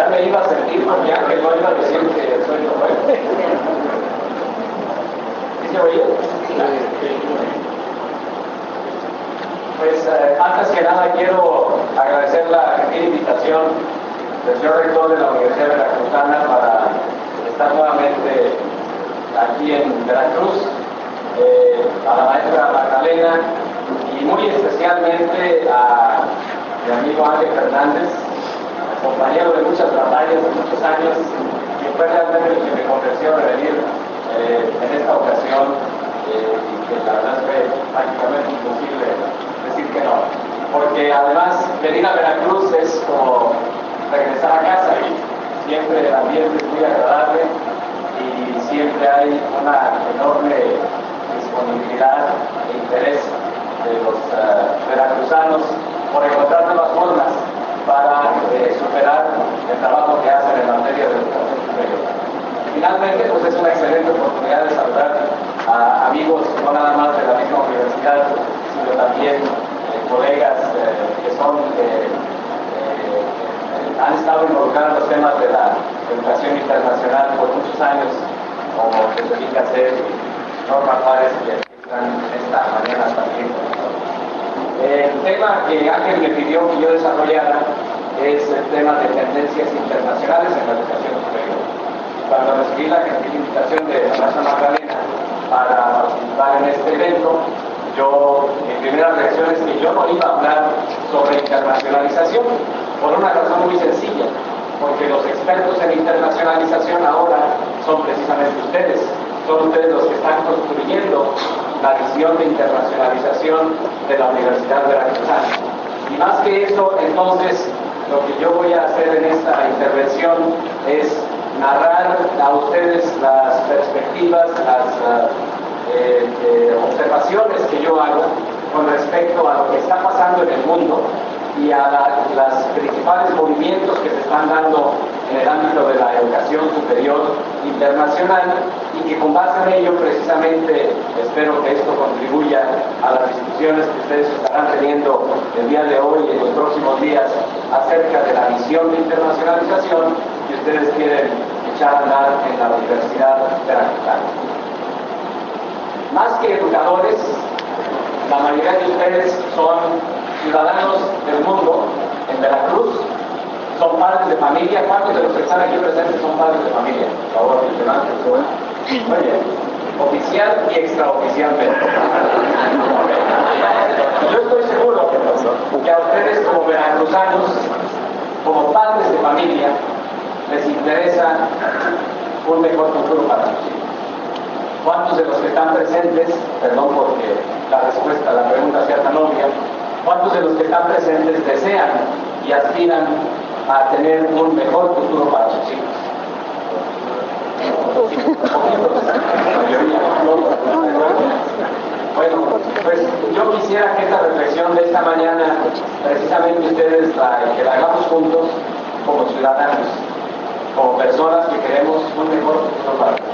ya me iba a sentir porque Ángel no iba a decir que soy bueno. ¿Sí se oye? Pues antes que nada quiero agradecer la gentil invitación del señor rector de la Universidad Veracruzana para estar nuevamente aquí en Veracruz, a la maestra Magdalena y muy especialmente a mi amigo Ángel Fernández, compañero de muchas batallas, de muchos años, que fue realmente el que me convenció de venir en esta ocasión, y que la verdad fue prácticamente imposible decir que no, porque además venir a Veracruz es como regresar a casa, y siempre el ambiente es muy agradable y siempre hay una enorme disponibilidad e interés de los veracruzanos por encontrar nuevas formas para superar el trabajo que hacen en materia de educación superior. Finalmente, pues es una excelente oportunidad de saludar a amigos no nada más de la misma universidad, sino también colegas que han estado involucrados en los temas de la educación internacional por muchos años, como Federica C. y Norma Juárez, que están esta mañana también con nosotros. El tema que Ángel me pidió que yo desarrollara es el tema de tendencias internacionales en la educación superior. Cuando recibí la gentil invitación de la maestra Magdalena para participar en este evento, mi primera reacción es que yo no iba a hablar sobre internacionalización, por una razón muy sencilla, porque los expertos en internacionalización ahora son precisamente ustedes. Son ustedes los que están construyendo la visión de internacionalización de la Universidad Veracruzana. Y más que eso, entonces, lo que yo voy a hacer en esta intervención es narrar a ustedes las perspectivas, las observaciones que yo hago con respecto a lo que está pasando en el mundo y a los principales movimientos que se están dando en el ámbito de la educación superior internacional, y que con base en ello precisamente espero que esto contribuya a las discusiones que ustedes estarán teniendo el día de hoy y en los próximos días acerca de la visión de internacionalización que ustedes quieren echar a andar en la Universidad Veracruzana. Más que educadores, la mayoría de ustedes son ciudadanos del mundo en Veracruz, son padres de familia. ¿Cuántos de los que están aquí presentes son padres de familia? Por favor, muy bien, oficial y extraoficialmente. Yo estoy seguro que a ustedes como veracruzanos, como padres de familia, les interesa un mejor futuro para sus hijos. ¿Cuántos de los que están presentes, perdón porque la pregunta sea tan obvia, cuántos de los que están presentes desean y aspiran a tener un mejor futuro para sus hijos? Bueno, pues yo quisiera que esta reflexión de esta mañana, precisamente ustedes que la hagamos juntos como ciudadanos, como personas que queremos un mejor futuro para nosotros.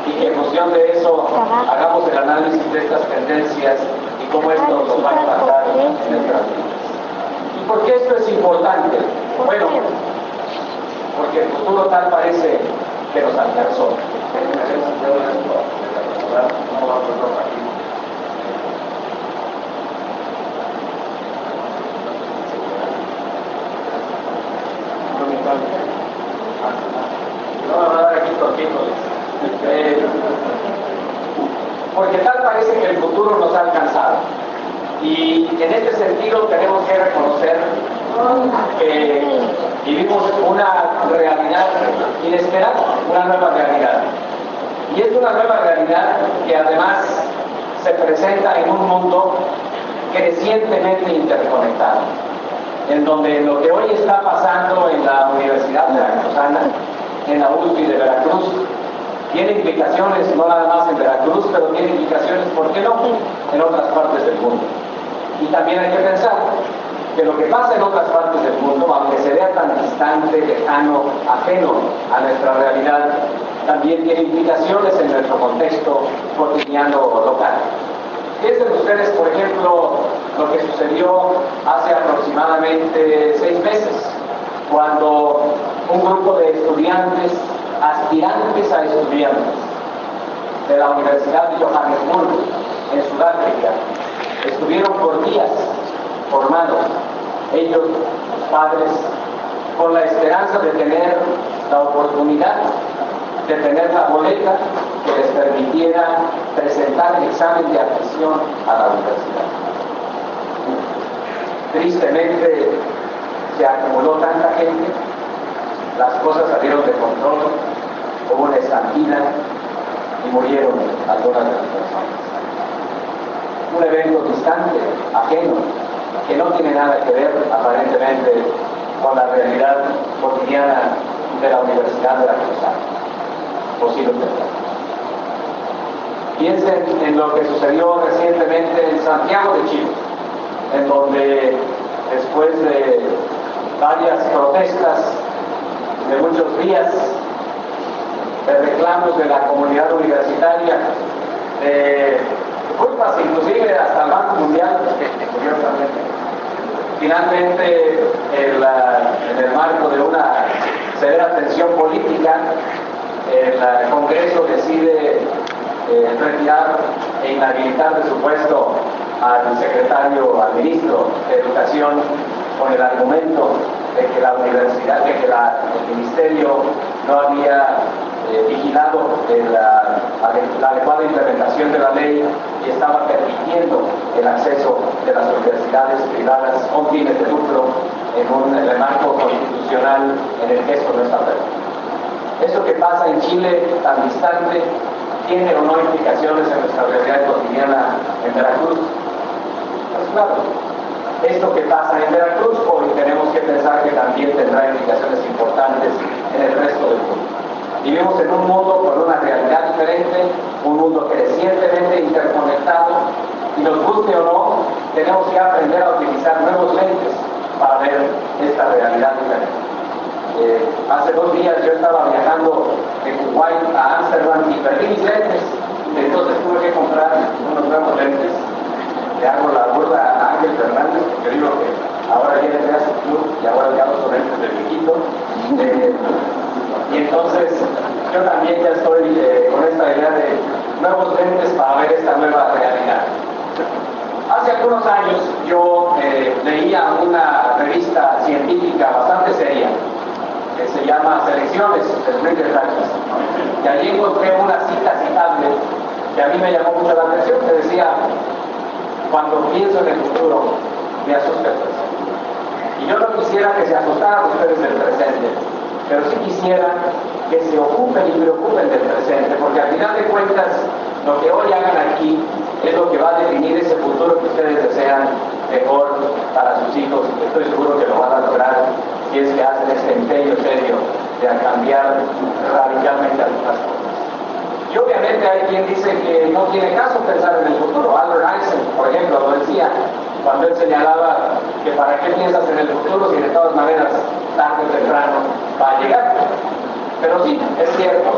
Y que en función de eso hagamos el análisis de estas tendencias y cómo esto nos va a impactar en nuestras vidas. ¿Y por qué esto es importante? Bueno, porque el futuro tal parece que nos alcanzó. No me va a dar aquí tortícolis. Porque tal parece que el futuro nos ha alcanzado. Y en este sentido tenemos que reconocer que vivimos una realidad inesperada, una nueva realidad. Y es una nueva realidad que además se presenta en un mundo crecientemente interconectado, en donde lo que hoy está pasando en la Universidad Veracruzana, en la USBI de Veracruz, tiene implicaciones no nada más en Veracruz, pero tiene implicaciones, ¿por qué no?, en otras partes del mundo. Y también hay que pensar que lo que pasa en otras partes del mundo, aunque se vea tan distante, lejano, ajeno a nuestra realidad, también tiene implicaciones en nuestro contexto cotidiano local. Piensen ustedes, por ejemplo, lo que sucedió hace aproximadamente 6 meses, cuando un grupo de estudiantes, aspirantes a estudiantes de la Universidad de Johannesburg, en Sudáfrica, estuvieron por días formados, ellos, sus padres, con la esperanza de tener la oportunidad de tener la boleta que les permitiera presentar el examen de admisión a la universidad. Tristemente, se acumuló tanta gente, las cosas salieron de control, hubo una estampida y murieron algunas de las personas. Un evento distante, ajeno, que no tiene nada que ver aparentemente con la realidad cotidiana de la Universidad de la Cruzada. Posiblemente. Piensen en lo que sucedió recientemente en Santiago de Chile, en donde después de varias protestas de muchos días, de reclamos de la comunidad universitaria, de culpas inclusive hasta el Banco Mundial, curiosamente, finalmente en el marco de una severa tensión política, el Congreso decide retirar e inhabilitar de su puesto al secretario, al ministro de Educación, con el argumento de que la universidad, de que el ministerio no había vigilado la adecuada implementación de la ley y estaba permitiendo el acceso de las universidades privadas con fines de lucro en el marco constitucional en el que esto no está permitido. Eso que pasa en Chile tan distante, ¿tiene o no implicaciones en nuestra realidad cotidiana en Veracruz? Pues claro, esto que pasa en Veracruz hoy tenemos que pensar que también tendrá implicaciones importantes en el resto del mundo. Vivimos en un mundo con una realidad diferente, un mundo crecientemente interconectado, y nos guste o no, tenemos que aprender a utilizar nuevos lentes para ver esta realidad diferente. Hace 2 días yo estaba viajando de Kuwait a Ámsterdam y perdí mis lentes, entonces tuve que comprar unos nuevos lentes. Le hago la burla a Ángel Fernández, porque digo que ahora ya le a su club y ahora ya los lentes de viejito. Y entonces yo también ya estoy con esta idea de nuevos lentes para ver esta nueva realidad. Hace algunos años yo leía una revista científica bastante seria que se llama Selecciones del Reader's Digest, y allí encontré una cita citable que a mí me llamó mucho la atención, que decía: cuando pienso en el futuro, me asusta el presente. Y yo no quisiera que se asustaran ustedes del presente, pero sí quisiera que se ocupen y preocupen del presente, porque al final de cuentas, lo que hoy hagan aquí es lo que va a definir ese futuro que ustedes desean mejor para sus hijos. Estoy seguro que lo van a lograr si es que hacen este empeño serio de cambiar radicalmente algunas cosas. Y obviamente hay quien dice que no tiene caso pensar en el futuro. Albert Einstein, por ejemplo, lo decía cuando él señalaba que para qué piensas en el futuro si de todas maneras tarde o temprano va a llegar. Pero sí, es cierto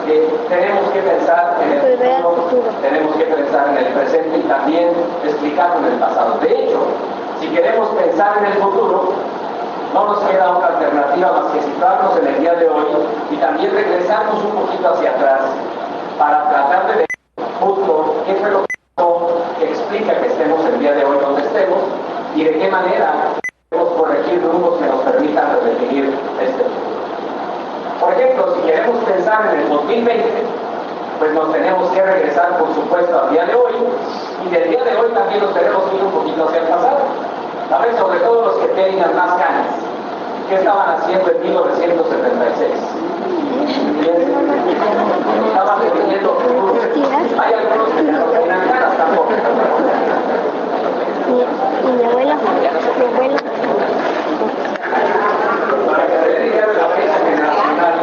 que tenemos que pensar en el futuro, tenemos que pensar en el presente y también explicarlo en el pasado. De hecho, si queremos pensar en el futuro, no nos queda otra alternativa más que situarnos en el día de hoy y también regresarnos un poquito hacia atrás para tratar de ver justo qué fue lo que explica que estemos el día de hoy donde estemos y de qué manera podemos corregir rumbos que nos permitan redefinir este futuro. Por ejemplo, si queremos pensar en el 2020, pues nos tenemos que regresar, por supuesto, al día de hoy, y del día de hoy también nos tenemos que ir un poquito hacia el pasado. ¿Sabes? Sobre todo los que tengan más canas. ¿Qué estaban haciendo en 1976? Estaban definiendo futuros. Hay algunos que ya no tenían canas tampoco. Y mi abuela. Para que se den idea de la fecha generacional,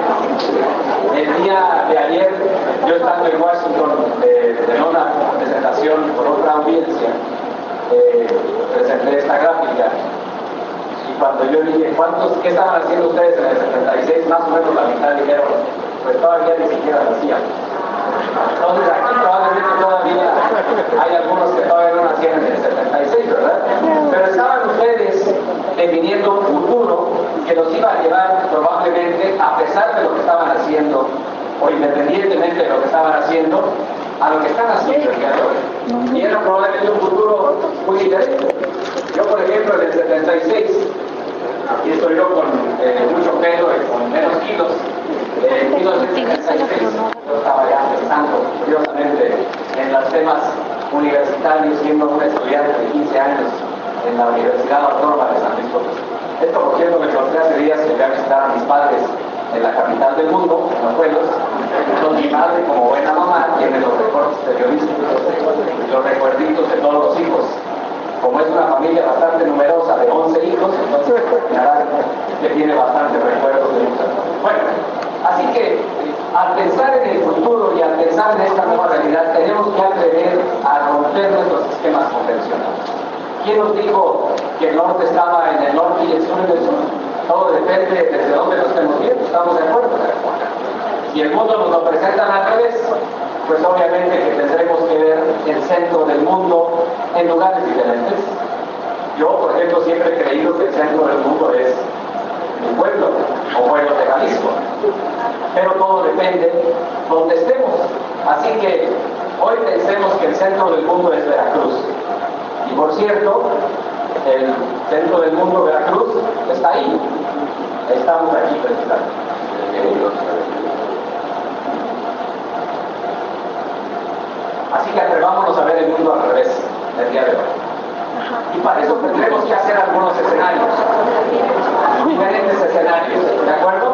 el día de ayer, yo estando en Washington, en una presentación por otra audiencia, presenté esta gráfica, y cuando yo dije, ¿qué estaban haciendo ustedes en el 76? Más o menos la mitad dijeron, pues todavía ni siquiera lo hacían. Entonces aquí probablemente todavía hay algunos que todavía no nacieron en el 76, ¿verdad? Pero estaban ustedes definiendo un futuro que nos iba a pesar de lo que estaban haciendo, o independientemente de lo que estaban haciendo, a lo que están haciendo el día de hoy. Y era probablemente un futuro muy diferente. Yo, por ejemplo, en el 76, y estoy yo con mucho pelo y con menos kilos, en 1976 yo estaba ya pensando, curiosamente, en los temas universitarios, siendo un estudiante de 15 años en la Universidad Autónoma de San Luis Potosí. Esto, por cierto, me encontré hace días que voy a visitar a mis padres en la capital del mundo, en los pueblos, donde mi madre, como buena mamá, tiene los recortes periodísticos, los recuerditos de todos los hijos. Como es una familia bastante numerosa, de 11 hijos, entonces que tiene bastantes recuerdos de muchas cosas. Bueno, así que al pensar en el futuro y al pensar en esta nueva realidad, tenemos que atrever a romper nuestros esquemas convencionales. ¿Quién nos dijo que el norte estaba en el norte y el sur en el sur? Todo depende desde dónde lo estemos viendo, estamos de acuerdo. Si el mundo nos lo presentan al revés, pues obviamente que tendremos que ver el centro del mundo en lugares diferentes. Yo, por ejemplo, siempre he creído que el centro del mundo es mi pueblo o pueblo de Jalisco, pero todo depende donde estemos. Así que hoy pensemos que el centro del mundo es Veracruz. Y por cierto, el centro del mundo, Veracruz, está ahí. Estamos aquí precisamente. Así que atrevámonos a ver el mundo al revés el día de hoy. Y para eso tendremos que hacer algunos escenarios, diferentes escenarios, ¿de acuerdo?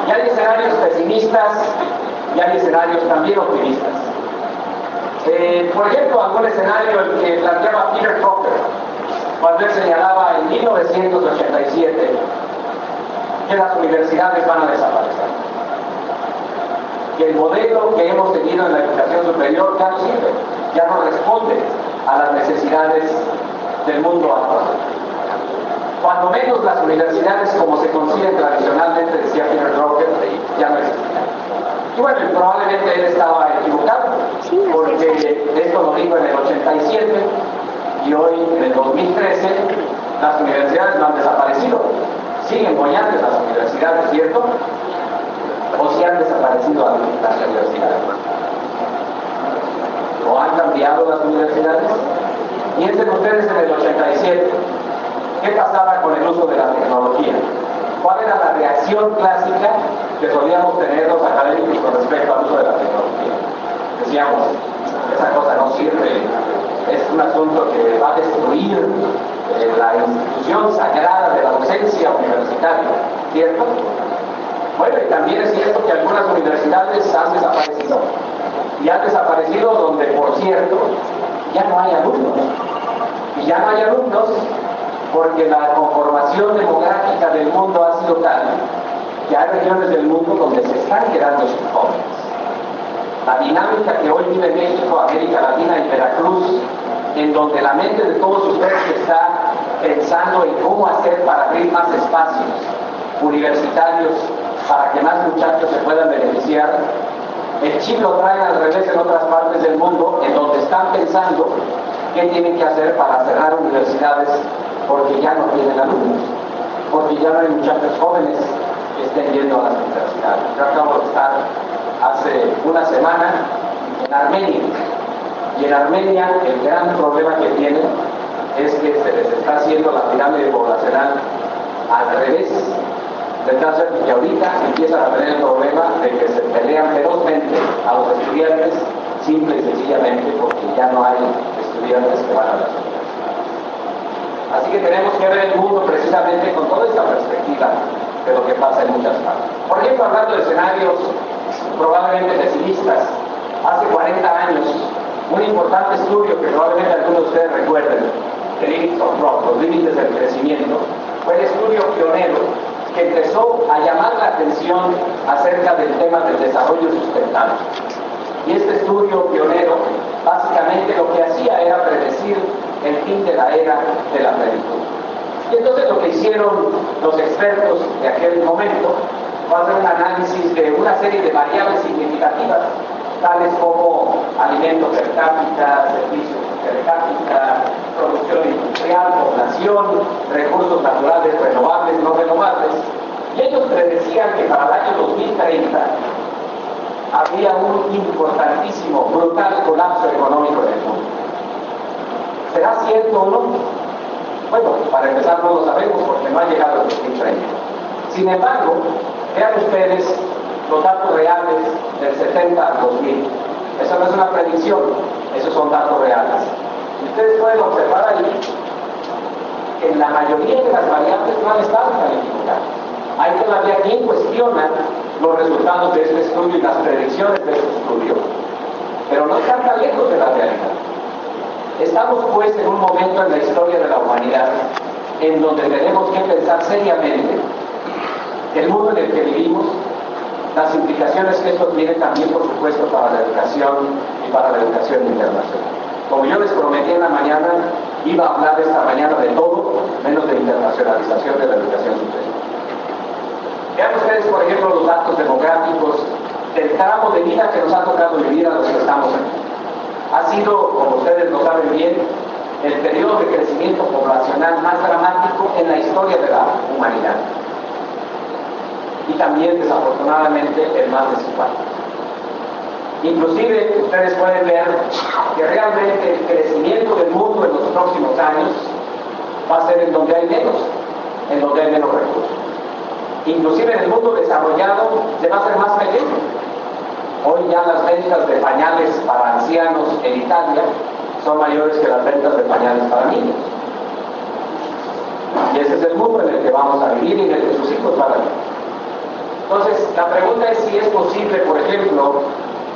Y hay escenarios pesimistas y hay escenarios también optimistas. Por ejemplo, algún escenario el que planteaba Peter Drucker, cuando él señalaba en 1987 que las universidades van a desaparecer. Que el modelo que hemos tenido en la educación superior ya no sirve, ya no responde a las necesidades del mundo actual. Cuando menos las universidades como se conciben tradicionalmente, decía Peter Drucker, ya no existen. Y bueno, probablemente él estaba equivocado, porque esto lo dijo en el 87 y hoy, en el 2013, las universidades no han desaparecido. Siguen boyantes las universidades, ¿cierto? ¿O si han desaparecido las universidades? ¿O han cambiado las universidades? Piensen ustedes en el 87, ¿qué pasaba con el uso de la tecnología? ¿Cuál era la reacción clásica que solíamos tener los académicos con respecto al uso de la tecnología? Decíamos, esa cosa no sirve, es un asunto que va a destruir la institución sagrada de la docencia universitaria, ¿cierto? Bueno, y también es cierto que algunas universidades han desaparecido, y han desaparecido donde, por cierto, ya no hay alumnos. Y ya no hay alumnos porque la conformación demográfica del mundo ha sido tal que hay regiones del mundo donde se están quedando sus jóvenes. La dinámica que hoy vive México, América Latina y Veracruz, en donde la mente de todos ustedes está pensando en cómo hacer para abrir más espacios universitarios para que más muchachos se puedan beneficiar, el chip lo traen al revés en otras partes del mundo, en donde están pensando qué tienen que hacer para cerrar universidades porque ya no tienen alumnos, porque ya no hay muchachos jóvenes que estén yendo a las universidades. Yo acabo de estar hace una semana en Armenia, y en Armenia el gran problema que tienen es que se les está haciendo la pirámide poblacional al revés, de tal suerte que ahorita empiezan a tener el problema de que se pelean ferozmente a los estudiantes, simple y sencillamente porque ya no hay estudiantes que van a las universidades. Así que tenemos que ver el mundo precisamente con toda esta perspectiva de lo que pasa en muchas partes. Por ejemplo, hablando de escenarios probablemente pesimistas, hace 40 años, un importante estudio que probablemente algunos de ustedes recuerden, The Limits of Growth, los límites del crecimiento, fue el estudio pionero que empezó a llamar la atención acerca del tema del desarrollo sustentable. Y este estudio pionero, básicamente lo que hacía era predecir el fin de la era de la plenitud. Y entonces lo que hicieron los expertos de aquel momento fue hacer un análisis de una serie de variables significativas, tales como alimentos per cápita, servicios per cápita, producción industrial, población, recursos naturales renovables, no renovables, Y ellos predecían que para el año 2030 había un importantísimo, brutal colapso económico en el mundo. ¿Será cierto o no? Bueno, para empezar no lo sabemos porque no ha llegado el 2030. Sin embargo, vean ustedes los datos reales del 70 al 2000. Eso no es una predicción, esos son datos reales. Y ustedes pueden observar ahí que la mayoría de las variables no han estado calificadas. Hay todavía quien cuestiona los resultados de este estudio y las predicciones de este estudio, pero no están tan lejos de la realidad. Estamos pues en un momento en la historia de la humanidad en donde tenemos que pensar seriamente el mundo en el que vivimos, las implicaciones que esto tiene también, por supuesto, para la educación y para la educación internacional. Como yo les prometí en la mañana, iba a hablar esta mañana de todo, menos de internacionalización de la educación superior. Vean ustedes, por ejemplo, los datos demográficos del tramo de vida que nos ha tocado vivir a los que estamos aquí. Ha sido, como ustedes lo saben bien, el periodo de crecimiento poblacional más dramático en la historia de la humanidad. Y también, desafortunadamente, el más desigual. Inclusive, ustedes pueden ver que realmente el crecimiento del mundo en los próximos años va a ser en donde hay menos recursos. Inclusive en el mundo desarrollado se va a hacer más pequeño. Hoy ya las ventas de pañales para ancianos en Italia son mayores que las ventas de pañales para niños. Y ese es el mundo en el que vamos a vivir y en el que sus hijos van a vivir. Entonces, la pregunta es si es posible, por ejemplo,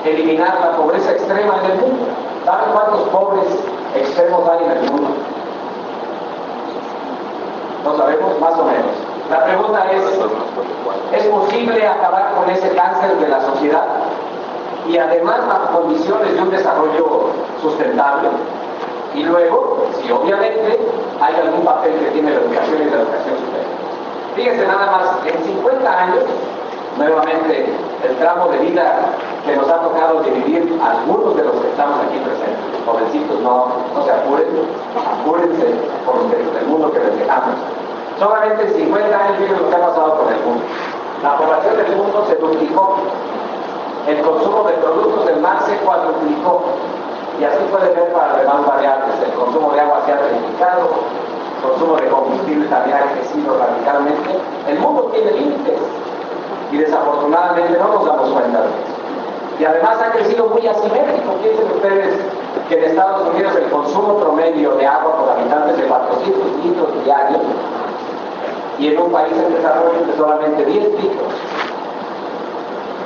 eliminar la pobreza extrema en el mundo. ¿Saben cuántos pobres extremos hay en el mundo? ¿No sabemos? Más o menos. La pregunta ¿es posible acabar con ese cáncer de la sociedad? Y además bajo condiciones de un desarrollo sustentable. Y luego, si obviamente hay algún papel que tiene la educación y la educación superior. Fíjense nada más, en 50 años, nuevamente, el tramo de vida que nos ha tocado dividir algunos de los que estamos aquí presentes, jovencitos, no se apuren, apúrense por el mundo que les dejamos. Solamente en 50 años miren lo que ha pasado con el mundo. La población del mundo se duplicó, el consumo de productos del mar se cuadruplicó, y así puede ver para demás variables. El consumo de agua se ha triplicado, el consumo de combustible también ha crecido radicalmente. El mundo tiene límites y desafortunadamente no nos damos cuenta de eso. Y además ha crecido muy asimétrico. Piensen ustedes que en Estados Unidos el consumo promedio de agua por habitante es de 400 litros diarios, y en un país en desarrollo de solamente 10 litros.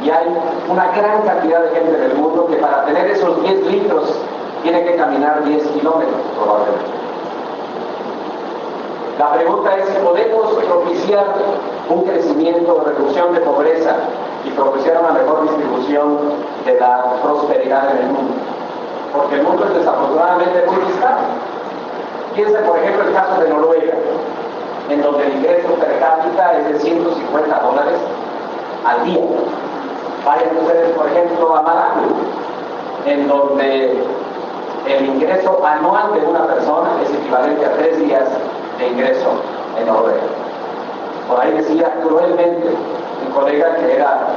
Y hay una gran cantidad de gente en el mundo que para tener esos 10 litros tiene que caminar 10 kilómetros probablemente. La pregunta es si podemos propiciar un crecimiento o reducción de pobreza y propiciar una mejor distribución de la prosperidad en el mundo. Porque el mundo es desafortunadamente muy distante. Piensen, por ejemplo, el caso de Noruega, en donde el ingreso per cápita es de $150 al día. Vayan ustedes, por ejemplo, a Malawi, en donde el ingreso anual de una persona es equivalente a 3 días de ingreso en Noruega. Por ahí decía cruelmente un colega que era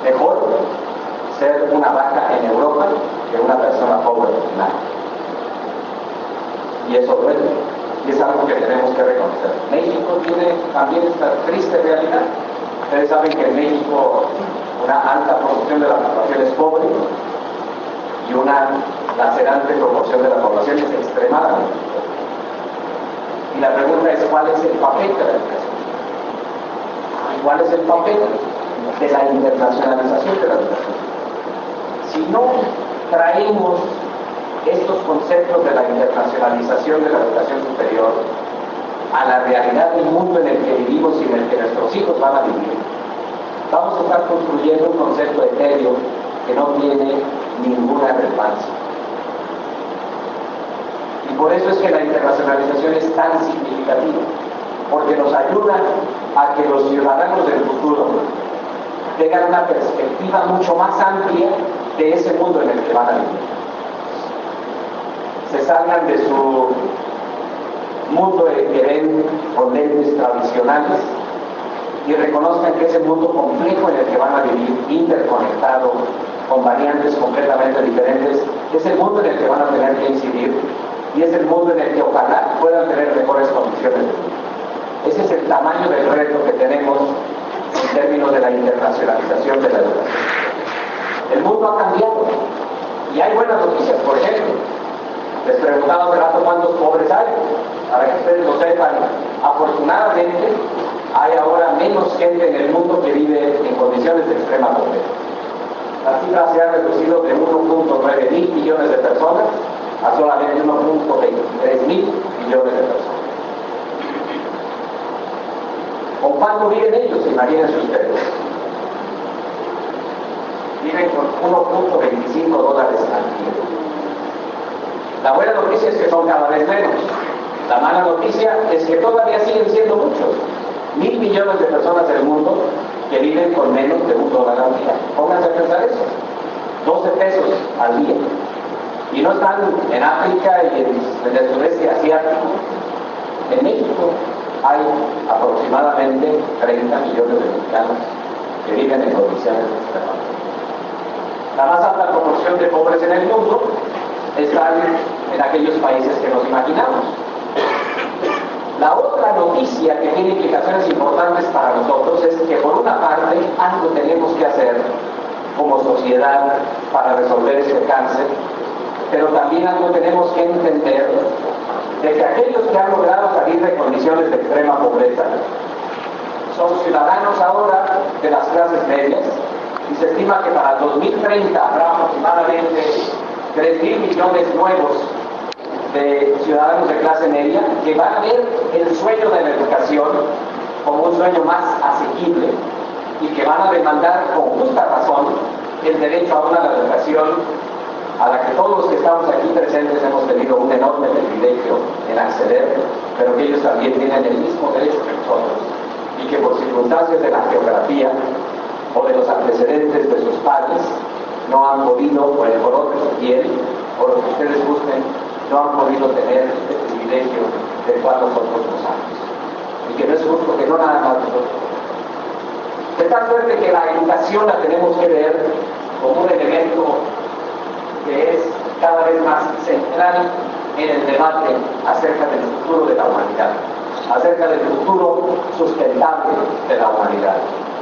mejor ser una vaca en Europa que una persona pobre en Finlandia. Y eso duele. Y es algo que tenemos que reconocer. México tiene también esta triste realidad. Ustedes saben que en México una alta proporción de la población es pobre y una lacerante proporción de la población es extremadamente pobre. Y la pregunta es, ¿cuál es el papel de la educación? ¿Cuál es el papel de la internacionalización de la educación? Si no traemos estos conceptos de la internacionalización de la educación superior a la realidad del mundo en el que vivimos y en el que nuestros hijos van a vivir, vamos a estar construyendo un concepto etéreo que no tiene ninguna relevancia. Y por eso es que la internacionalización es tan significativa, porque nos ayuda a que los ciudadanos del futuro tengan una perspectiva mucho más amplia de ese mundo en el que van a vivir. Se salgan de su mundo en que ven con lentes tradicionales y reconozcan que ese mundo complejo en el que van a vivir, interconectado, con variantes completamente diferentes, es el mundo en el que van a tener que incidir y es el mundo en el que ojalá puedan tener mejores condiciones de vida. Ese es el tamaño del reto que tenemos en términos de la internacionalización de la educación. El mundo ha cambiado y hay buenas noticias. Por ejemplo, les preguntaba hace rato cuántos pobres hay. Para que ustedes lo sepan, afortunadamente hay ahora menos gente en el mundo que vive en condiciones de extrema pobreza. La cifra se ha reducido de 1.9 mil millones de personas a solamente 1.23 mil millones de personas. ¿Con cuánto viven ellos? Imagínense ustedes. Viven con $1.25 al día. La buena noticia es que son cada vez menos. La mala noticia es que todavía siguen siendo muchos. 1.000 millones de personas del mundo que viven con menos de $1 al día. Pónganse a pensar eso. 12 pesos al día. Y no están en África y en el sureste asiático. En México hay aproximadamente 30 millones de mexicanos que viven en condiciones extremas. La más alta proporción de pobres en el mundo están en aquellos países que nos imaginamos. La otra noticia que tiene implicaciones importantes para nosotros es que por una parte algo tenemos que hacer como sociedad para resolver este cáncer, pero también algo tenemos que entender de que aquellos que han logrado salir de condiciones de extrema pobreza son ciudadanos ahora de las clases medias y se estima que para el 2030 habrá aproximadamente 3.000 millones nuevos de ciudadanos de clase media que van a ver el sueño de la educación como un sueño más asequible y que van a demandar con justa razón el derecho a una educación a la que todos los que estamos aquí presentes hemos tenido un enorme privilegio en acceder, pero que ellos también tienen el mismo derecho que nosotros y que por circunstancias de la geografía o de los antecedentes de sus padres no han podido, por el color de su piel o lo que ustedes busquen, no han podido tener el privilegio del cual nosotros gozamos. Y que no es justo que no nada más nosotros. De tal suerte que la educación la tenemos que ver como un elemento que es cada vez más central en el debate acerca del futuro de la humanidad, acerca del futuro sustentable de la humanidad.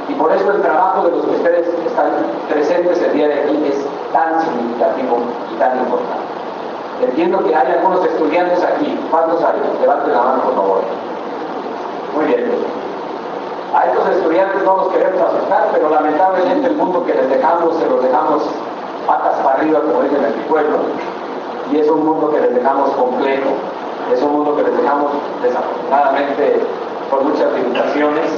Y por eso el trabajo de los que ustedes están presentes el día de aquí es tan significativo y tan importante. Entiendo que hay algunos estudiantes aquí. ¿Cuántos hay? Levanten la mano, por favor. Muy bien. A estos estudiantes no los queremos asustar, pero lamentablemente el mundo que les dejamos, se los dejamos patas para arriba, como dicen en mi pueblo, y es un mundo que les dejamos complejo, es un mundo que les dejamos desafortunadamente con muchas limitaciones,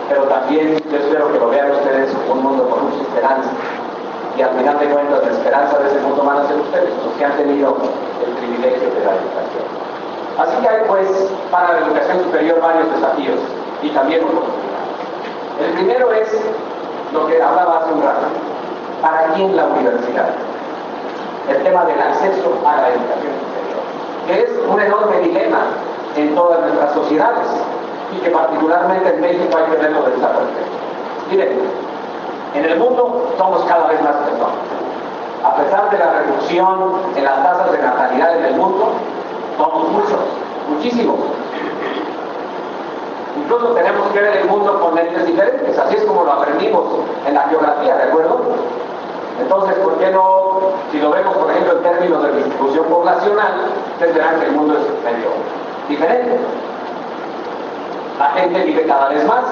pero también yo espero que lo vean ustedes como un mundo con mucha esperanza, y al final de cuentas la esperanza de ese mundo van a ser ustedes, los que han tenido el privilegio de la educación. Así que hay pues para la educación superior varios desafíos y también oportunidades. El primero es lo que hablaba hace un rato. ¿Para quién la universidad? El tema del acceso a la educación superior, que es un enorme dilema en todas nuestras sociedades y que particularmente en México hay que verlo de esta perspectiva. Miren, en el mundo somos cada vez más personas. A pesar de la reducción en las tasas de natalidad en el mundo, somos muchos, muchísimos. Incluso tenemos que ver el mundo con lentes diferentes, así es como lo aprendimos en la geografía, ¿de acuerdo? Entonces, ¿por qué no, si lo vemos, por ejemplo, en términos de distribución poblacional, ustedes verán que el mundo es medio diferente? La gente vive cada vez más,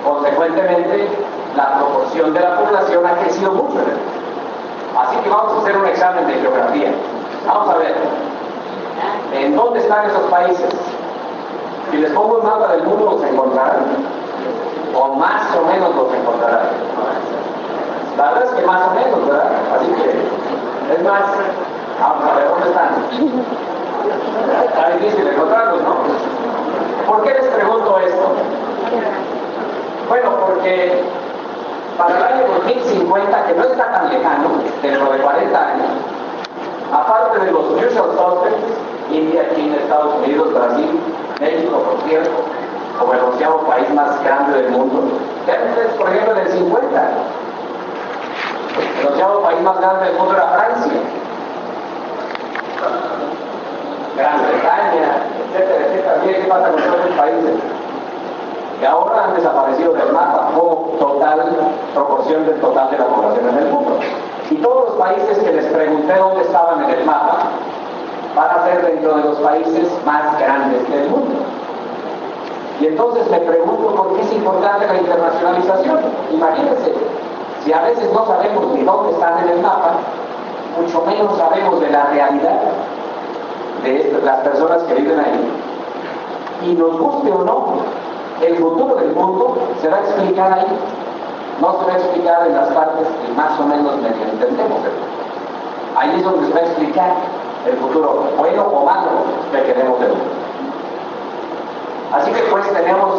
consecuentemente, la proporción de la población ha crecido mucho en el mundo. Así que vamos a hacer un examen de geografía. Vamos a ver, ¿en dónde están esos países? Si les pongo un mapa del mundo, los encontrarán, o más o menos los encontrarán. La verdad es que más o menos, ¿verdad? Así que, es más, vamos a ver dónde están. Está difícil encontrarlos, ¿no? ¿Por qué les pregunto esto? Bueno, porque para el año 2050, que no está tan lejano, dentro de 40 años, aparte de los usual suspects, India, China, Estados Unidos, Brasil, México, por cierto, como el 11º país más grande del mundo. Vean ustedes, por ejemplo, en el 50, el 11º país más grande del mundo era Francia, Gran Bretaña, etcétera, etcétera. Miren qué pasa con todos los países. Y ahora han desaparecido del mapa como proporción del total de la población en el mundo. Y todos los países que les pregunté dónde estaban en el mapa van a ser dentro de los países más grandes del mundo. Y entonces me pregunto por qué es importante la internacionalización. Imagínense, si a veces no sabemos ni dónde están en el mapa, mucho menos sabemos de la realidad de las personas que viven ahí. Y nos guste o no, el futuro del mundo se va a explicar ahí. No se va a explicar en las partes que más o menos medio entendemos. Ahí es donde se va a explicar el futuro, bueno o malo, que queremos del mundo. Así que pues tenemos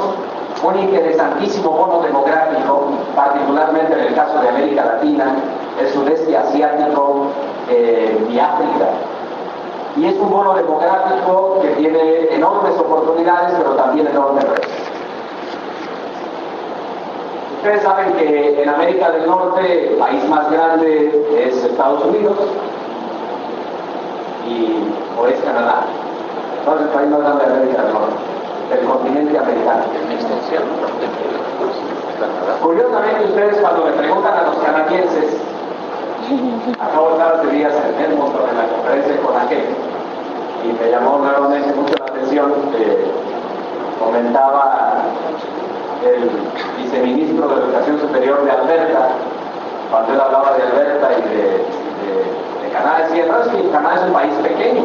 un interesantísimo bono demográfico, particularmente en el caso de América Latina, el sudeste asiático y África. Y es un bono demográfico que tiene enormes oportunidades, pero también enormes retos. Ustedes saben que en América del Norte el país más grande es Estados Unidos o es Canadá. ¿Cuál es el país más grande de América del Norte? El continente americano. Curiosamente, ustedes cuando me preguntan a los canadienses, acabo de estar hace días en Edmonton en la conferencia de CONAGEC y me llamó nuevamente mucho la atención que comentaba el viceministro de Educación Superior de Alberta, cuando él hablaba de Alberta y de Canadá, decía, no, es que Canadá es un país pequeño.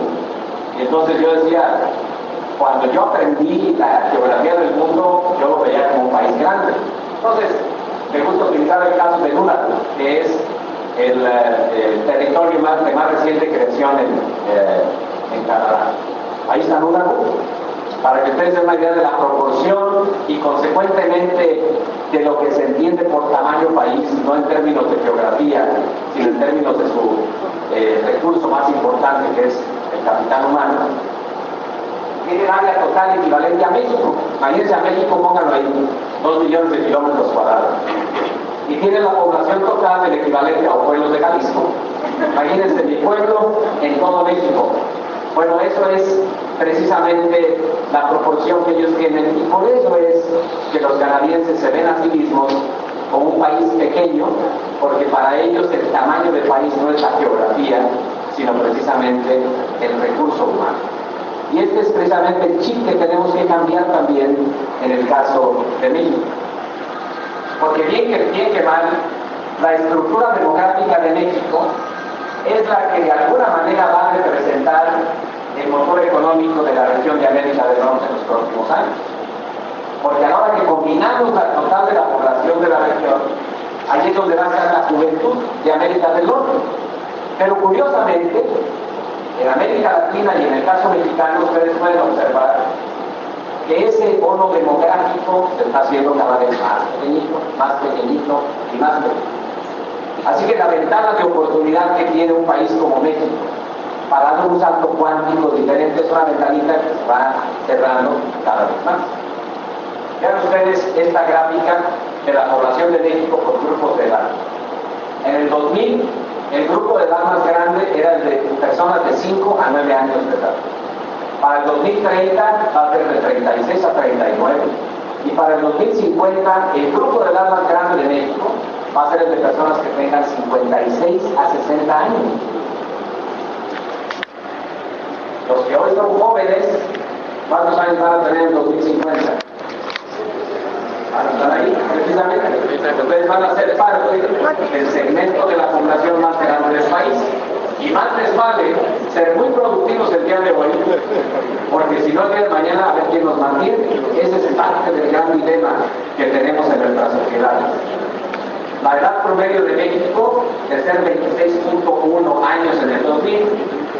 Y entonces yo decía, cuando yo aprendí la geografía del mundo, yo lo veía como un país grande. Entonces, me gusta utilizar el caso de Nunavut, que es el territorio de más reciente creación en Canadá. Ahí está Nunavut, para que ustedes den una idea de la proporción y consecuentemente de lo que se entiende por tamaño país, no en términos de geografía, sino en términos de su recurso más importante, que es el capital humano. Tiene área total equivalente a México. Imagínense a México, pónganlo ahí, 2 millones de kilómetros cuadrados. Y tiene la población total del equivalente a los pueblos de Jalisco. Imagínense mi pueblo en todo México. Bueno, eso es precisamente la proporción que ellos tienen, y por eso es que los canadienses se ven a sí mismos como un país pequeño, porque para ellos el tamaño del país no es la geografía, sino precisamente el recurso humano. Y este es precisamente el chip que tenemos que cambiar también en el caso de México. Porque bien que mal, la estructura demográfica de México es la que de alguna manera va a representar el motor económico de la región de América del Norte en los próximos años. Porque a la hora que combinamos la total de la población de la región, ahí es donde va a estar la juventud de América del Norte. Pero curiosamente, en América Latina y en el caso mexicano, ustedes pueden observar que ese bono demográfico se está haciendo cada vez más pequeñito y más pequeñito. Así que la ventana de oportunidad que tiene un país como México para dar un salto cuántico diferente es una ventanita que se va cerrando cada vez más. Vean ustedes esta gráfica de la población de México por grupos de edad. En el 2000, el grupo de edad más grande era el de personas de 5 a 9 años de edad. Para el 2030 va a ser de 36 a 39. Y para el 2050, el grupo de edad más grande de México va a ser el de personas que tengan 56 a 60 años. Los que hoy son jóvenes, ¿cuántos años van a tener en 2050? Van a estar ahí, precisamente. Ustedes van a ser parte del segmento de la población más grande del país. Y más les vale ser muy productivos el día de hoy, porque si no el día de mañana a ver quién nos mantiene. Ese es parte del gran dilema que tenemos en nuestra sociedad. La edad promedio de México, de ser 26.1 años en el 2000,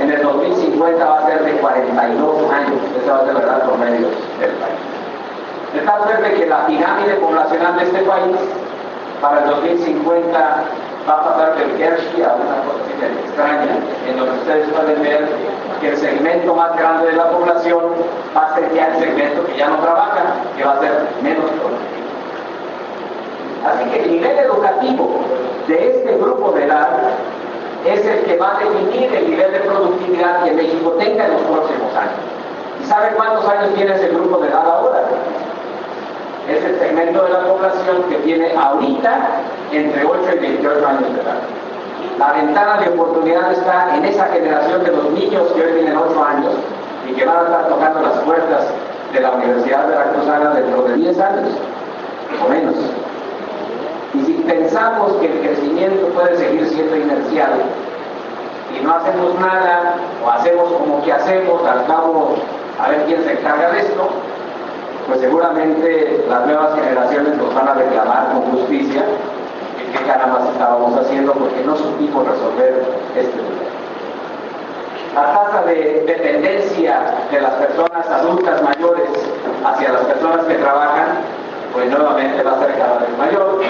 en el 2050 va a ser de 42 años. Esa va a ser la edad promedio del país. De tal suerte que la pirámide poblacional de este país, para el 2050, va a pasar del Kershi a una cosa así medio extraña, en donde ustedes pueden ver que el segmento más grande de la población va a ser ya el segmento que ya no trabaja, que va a ser menos productivo. Así que el nivel educativo de este grupo de edad es el que va a definir el nivel de productividad que México tenga en los próximos años. ¿Y saben cuántos años tiene ese grupo de edad ahora? Es el segmento de la población que tiene ahorita entre 8 y 28 años de edad. La ventana de oportunidad está en esa generación de los niños que hoy tienen 8 años y que van a estar tocando las puertas de la Universidad Veracruzana dentro de 10 años o menos. Y si pensamos que el crecimiento puede seguir siendo inercial y no hacemos nada o hacemos como que hacemos, al cabo a ver quién se encarga de esto, pues seguramente las nuevas generaciones nos van a reclamar con justicia que qué caramba estábamos haciendo porque no supimos resolver este problema. La tasa de dependencia de las personas adultas mayores hacia las personas que trabajan, pues nuevamente va a ser cada vez mayor,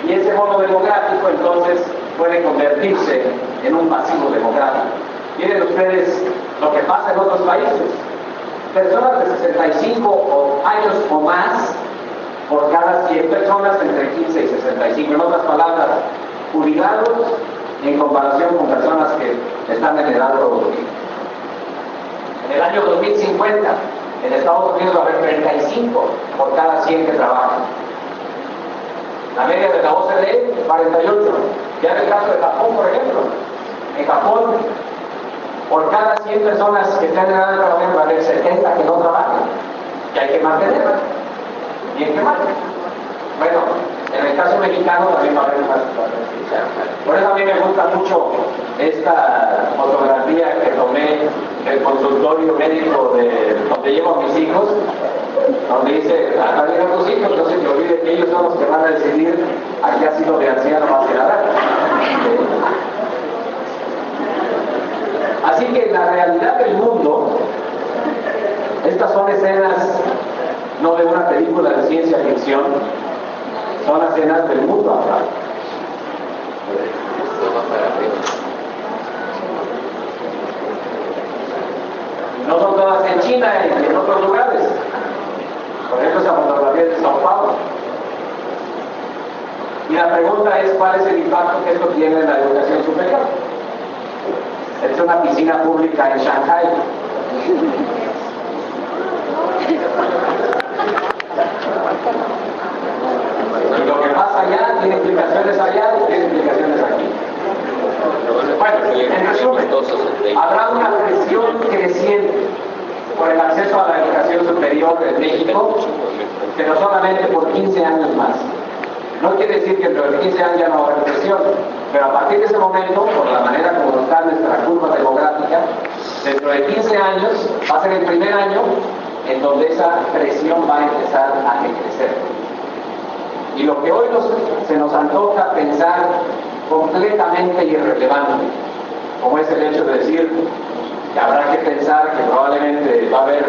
y ese bono demográfico entonces puede convertirse en un pasivo demográfico. Miren ustedes lo que pasa en otros países. Personas de 65 años o más por cada 100 personas entre 15 y 65. En otras palabras, jubilados en comparación con personas que están en edad productiva. En el año 2050, en Estados Unidos va a haber 35 por cada 100 que trabajan. La media de la OCDE, 48. Ya en el caso de Japón, por ejemplo. En Japón, por cada 100 personas que están en edad de trabajar, va a haber 70 que no trabajan. Y hay que mantenerlas. Y hay que mantenerlas. Bueno, en el caso mexicano también va a haber más. Por eso a mí me gusta mucho esta fotografía que tomé del consultorio médico de donde llevo a mis hijos, donde dice, también a tus hijos, no se te olvide que ellos son los que van a decidir a qué asilo de anciano vas a dar. Así que en la realidad del mundo, estas son escenas no de una película de ciencia ficción, son escenas del mundo actual. No son todas en China y en otros lugares. Por ejemplo, esa fotografía es de Sao Paulo. Y la pregunta es, ¿cuál es el impacto que esto tiene en la educación superior? Es una piscina pública en Shanghái. Y lo que pasa allá tiene implicaciones allá y tiene implicaciones aquí. Bueno, en resumen, habrá una presión creciente por el acceso a la educación superior en México, pero solamente por 15 años más. No quiere decir que dentro de 15 años ya no va a haber presión, pero a partir de ese momento, por la manera como está nuestra curva demográfica, dentro de 15 años va a ser el primer año en donde esa presión va a empezar a decrecer. Y lo que hoy se nos antoja pensar completamente irrelevante, como es el hecho de decir que habrá que pensar que probablemente va a haber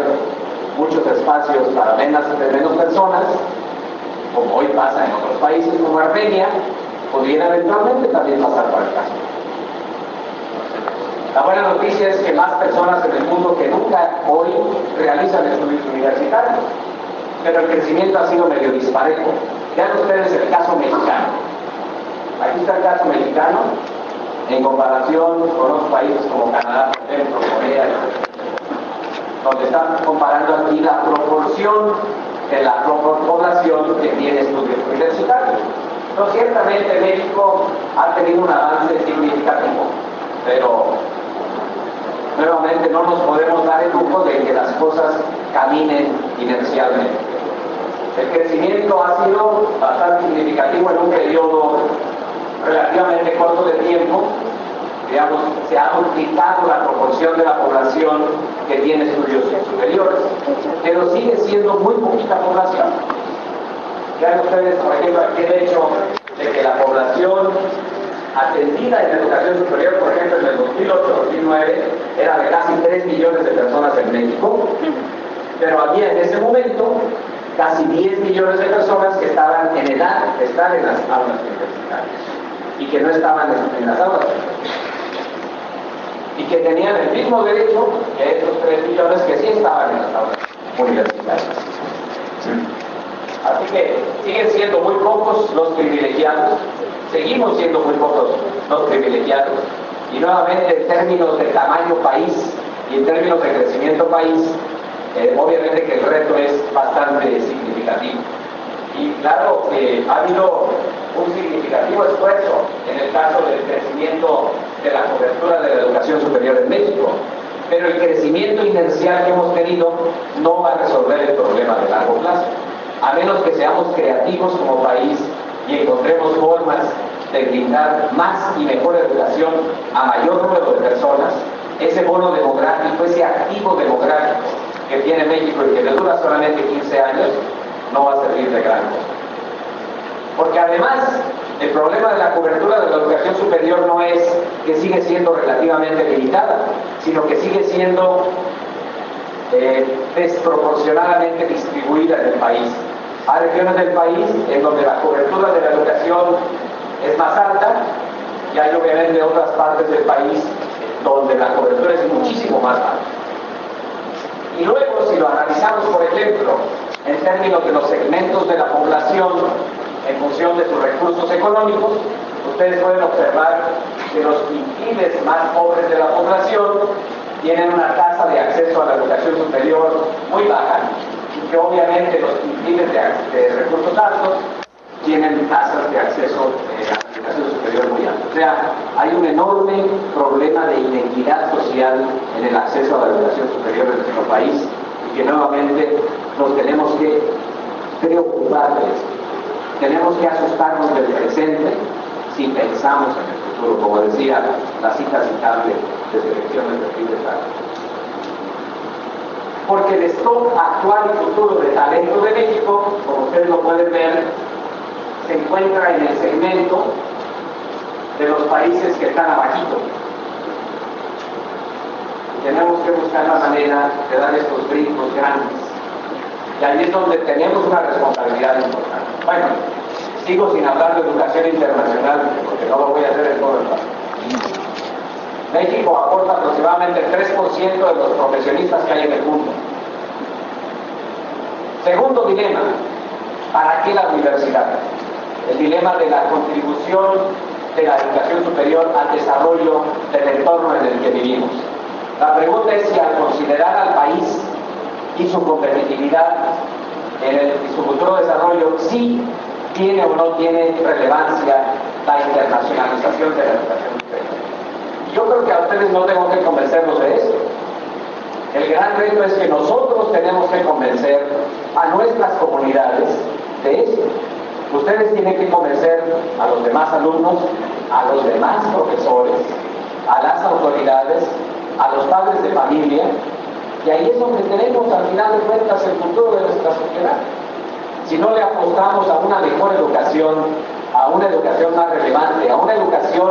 muchos espacios para menos personas, como hoy pasa en otros países como Armenia, pudiera eventualmente también pasar por el caso. La buena noticia es que más personas en el mundo que nunca hoy realizan estudios universitarios, pero el crecimiento ha sido medio disparejo. Vean ustedes el caso mexicano. Aquí está el caso mexicano en comparación con otros países como Canadá, por ejemplo, Corea, donde están comparando aquí la proporción de la población que tiene estudios universitarios. No, ciertamente México ha tenido un avance significativo, pero nuevamente no nos podemos dar el lujo de que las cosas caminen inercialmente. El crecimiento ha sido bastante significativo en un periodo relativamente corto de tiempo. Digamos, se ha duplicado la proporción de la población que tiene estudios superiores, pero sigue siendo muy poquita población. Vean ustedes, por ejemplo, aquí el hecho de que la población atendida en la educación superior, por ejemplo, en el 2008-2009, era de casi 3 millones de personas en México, pero había en ese momento casi 10 millones de personas que estaban en edad de estar en las aulas universitarias. y que no estaban en las aulas, y que tenían el mismo derecho que esos 3 millones que sí estaban en las aulas universitarias. Así que siguen siendo muy pocos los privilegiados, seguimos siendo muy pocos los privilegiados, y nuevamente en términos de tamaño país y en términos de crecimiento país, obviamente que el reto es bastante significativo. Y claro que ha habido un significativo esfuerzo en el caso del crecimiento de la cobertura de la educación superior en México, pero el crecimiento inercial que hemos tenido no va a resolver el problema de largo plazo, a menos que seamos creativos como país y encontremos formas de brindar más y mejor educación a mayor número de personas. Ese bono demográfico, ese activo demográfico que tiene México y que le dura solamente 15 años, no va a servir de gran cosa. Porque además, el problema de la cobertura de la educación superior no es que sigue siendo relativamente limitada, sino que sigue siendo desproporcionadamente distribuida en el país. Hay regiones del país en donde la cobertura de la educación es más alta, y hay obviamente otras partes del país donde la cobertura es muchísimo más alta. Y luego, si lo analizamos, por ejemplo, en términos de los segmentos de la población en función de sus recursos económicos, ustedes pueden observar que los quintiles más pobres de la población tienen una tasa de acceso a la educación superior muy baja, y que obviamente los quintiles de recursos altos tienen tasas de acceso a la educación superior muy altas. O sea, hay un enorme problema de inequidad social en el acceso a la educación superior en nuestro país, y que nuevamente nos tenemos que preocupar de eso. Tenemos que asustarnos del presente si pensamos en el futuro, como decía la cita citable de selecciones de Frida Kahlo. Porque el stock actual y futuro de talento de México, como ustedes lo pueden ver, se encuentra en el segmento de los países que están abajito. Tenemos que buscar la manera de dar estos brincos grandes. Y ahí es donde tenemos una responsabilidad importante. Bueno, sigo sin hablar de educación internacional, porque no lo voy a hacer en todo el país. México aporta aproximadamente el 3% de los profesionistas que hay en el mundo. Segundo dilema, ¿para qué la universidad? El dilema de la contribución de la educación superior al desarrollo del entorno en el que vivimos. La pregunta es si al considerar al país y su competitividad y su futuro desarrollo, sí tiene o no tiene relevancia la internacionalización de la educación superior. Yo creo que a ustedes no tengo que convencerlos de eso. El gran reto es que nosotros tenemos que convencer a nuestras comunidades de eso. Ustedes tienen que convencer a los demás alumnos, a los demás profesores, a las autoridades, a los padres de familia, y ahí es donde tenemos al final de cuentas el futuro de nuestra sociedad. Si no le apostamos a una mejor educación, a una educación más relevante, a una educación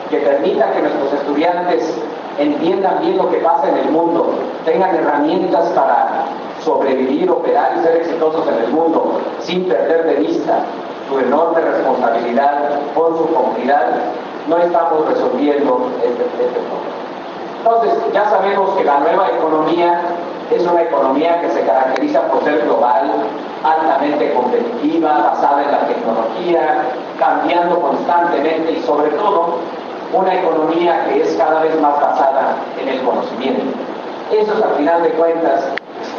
que permita que nuestros estudiantes entiendan bien lo que pasa en el mundo, tengan herramientas para sobrevivir, operar y ser exitosos en el mundo, sin perder de vista su enorme responsabilidad con su comunidad, no estamos resolviendo este problema. Entonces, ya sabemos que la nueva economía es una economía que se caracteriza por ser global, altamente competitiva, basada en la tecnología, cambiando constantemente y sobre todo una economía que es cada vez más basada en el conocimiento. Eso es al final de cuentas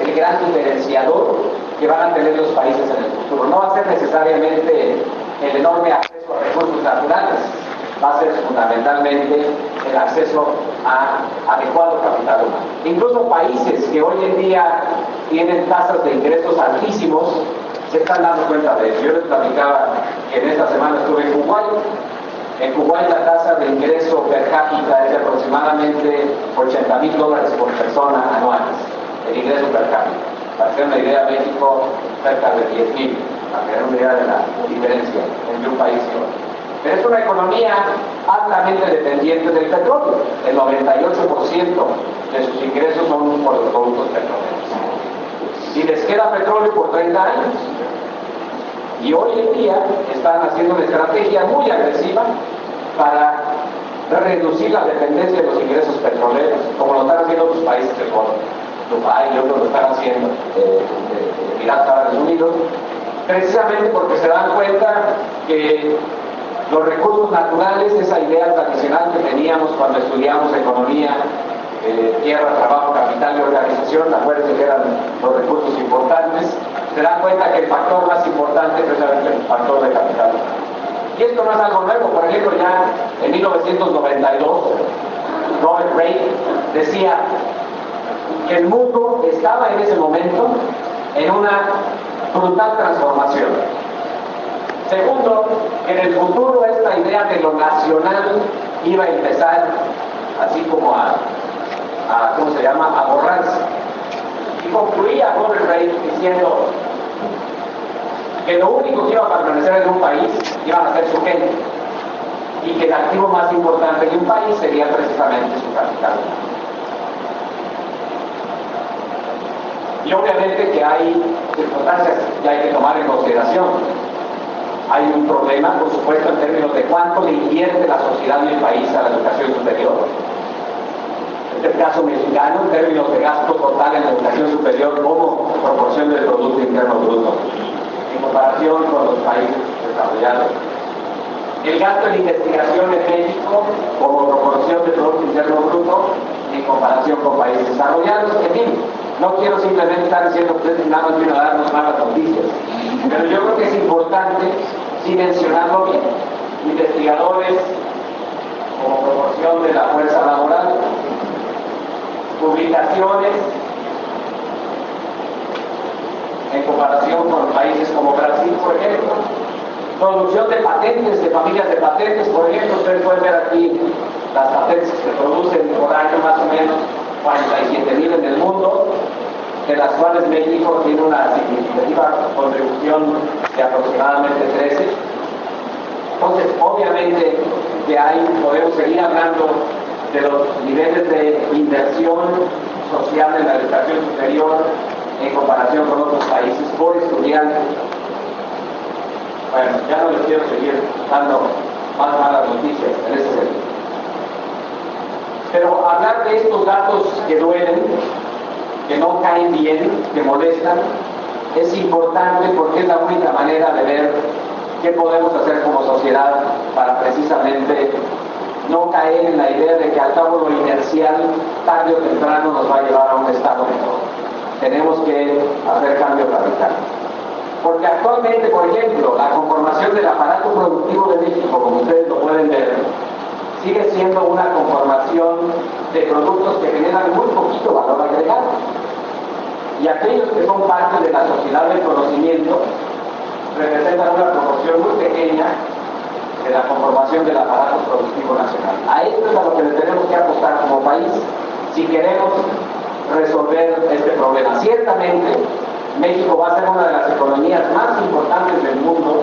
el gran diferenciador que van a tener los países en el futuro. No va a ser necesariamente el enorme acceso a recursos naturales, va a ser fundamentalmente el acceso a adecuado capital humano. Incluso países que hoy en día tienen tasas de ingresos altísimos se están dando cuenta de eso. Yo les platicaba que en esta semana estuve en Kuwait. En Kuwait la tasa de ingreso per cápita es de aproximadamente $80,000 por persona anuales, el ingreso per cápita. Para hacer una idea, México cerca de 10,000, para tener una idea de la diferencia entre un país y otro. Pero es una economía altamente dependiente del petróleo. El 98% de sus ingresos son por los productos petroleros. Y les queda petróleo por 30 años. Y hoy en día están haciendo una estrategia muy agresiva para reducir la dependencia de los ingresos petroleros, como lo están haciendo otros países del Golfo, Dubái y otros lo están haciendo, Emiratos Árabes Unidos, precisamente porque se dan cuenta que los recursos naturales, esa idea tradicional que teníamos cuando estudiamos economía, tierra, trabajo, capital y organización, acuérdense que eran los recursos importantes, se dan cuenta que el factor más importante es precisamente el factor de capital. Y esto no es algo nuevo. Por ejemplo, ya en 1992, Robert Reich decía que el mundo estaba en ese momento en una brutal transformación. Segundo, que en el futuro esta idea de lo nacional iba a empezar así como a ¿cómo se llama?, a borrarse. Y concluía Robert Reich diciendo que lo único que iba a permanecer en un país iban a ser su gente, y que el activo más importante de un país sería precisamente su capital. Y obviamente que hay circunstancias que hay que tomar en consideración. Hay un problema, por supuesto, en términos de cuánto le invierte la sociedad y el país a la educación superior. En el caso mexicano, en términos de gasto total en la educación superior como proporción del Producto Interno Bruto, en comparación con los países desarrollados. El gasto en investigación en México como proporción del Producto Interno Bruto en comparación con países desarrollados. En fin, no quiero simplemente estar diciendo que nada más vino a darnos malas noticias, pero yo creo que es importante, sí mencionarlo bien, investigadores como proporción de la fuerza laboral, publicaciones en comparación con países como Brasil, por ejemplo, producción de patentes, de familias de patentes, por ejemplo, ustedes pueden ver aquí las patentes que se producen por año, más o menos 47,000 en el mundo, de las cuales México tiene una significativa contribución de aproximadamente 13. Entonces, obviamente que podemos seguir hablando de los niveles de inversión social en la educación superior en comparación con otros países por estudiante. Bueno, ya no les quiero seguir dando más malas noticias en ese sentido. Pero hablar de estos datos que duelen, que no caen bien, que molestan, es importante porque es la única manera de ver qué podemos hacer como sociedad para precisamente no caer en la idea de que al cabo lo inercial, tarde o temprano, nos va a llevar a un estado mejor. Tenemos que hacer cambios radicales. Porque actualmente, por ejemplo, la conformación del aparato productivo de México, como ustedes lo pueden ver, sigue siendo una conformación de productos que generan muy poquito valor agregado. Y aquellos que son parte de la sociedad del conocimiento representan una proporción muy pequeña de la conformación del aparato productivo nacional. A esto es a lo que le tenemos que apostar como país si queremos resolver este problema. Ciertamente, México va a ser una de las economías más importantes del mundo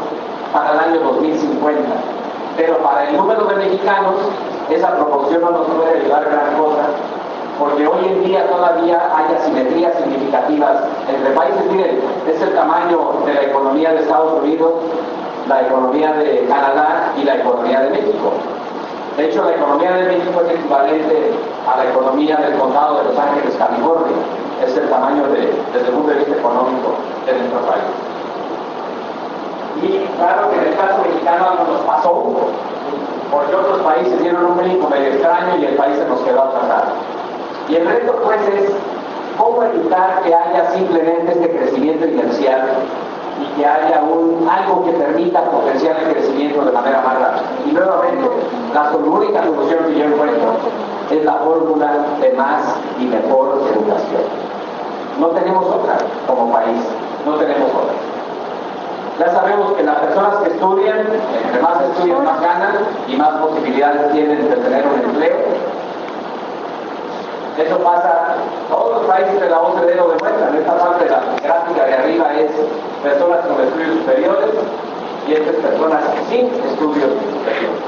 para el año 2050, pero para el número de mexicanos esa proporción no nos puede ayudar gran cosa, porque hoy en día todavía hay asimetrías significativas entre países. Miren, es el tamaño de la economía de Estados Unidos, la economía de Canadá y la economía de México. De hecho, la economía de México es equivalente a la economía del condado de Los Ángeles, California. Es el tamaño desde el punto de vista económico de nuestro país. Y claro que en el caso mexicano algo nos pasó, porque otros países dieron un brinco medio extraño y el país se nos quedó atrasado. Y el reto pues es cómo evitar que haya simplemente este crecimiento inercial y que haya algo que permita potenciar el crecimiento de manera más rápida. Y nuevamente, la única solución que yo encuentro es la fórmula de más y mejor educación. No tenemos otra como país, no tenemos otra. Ya sabemos que las personas que estudian, entre más estudian, más ganan y más posibilidades tienen de tener un empleo. Eso pasa, todos los países de la OCDE lo demuestran. Esta parte de la gráfica de arriba es personas con estudios superiores y esta es personas sin estudios superiores.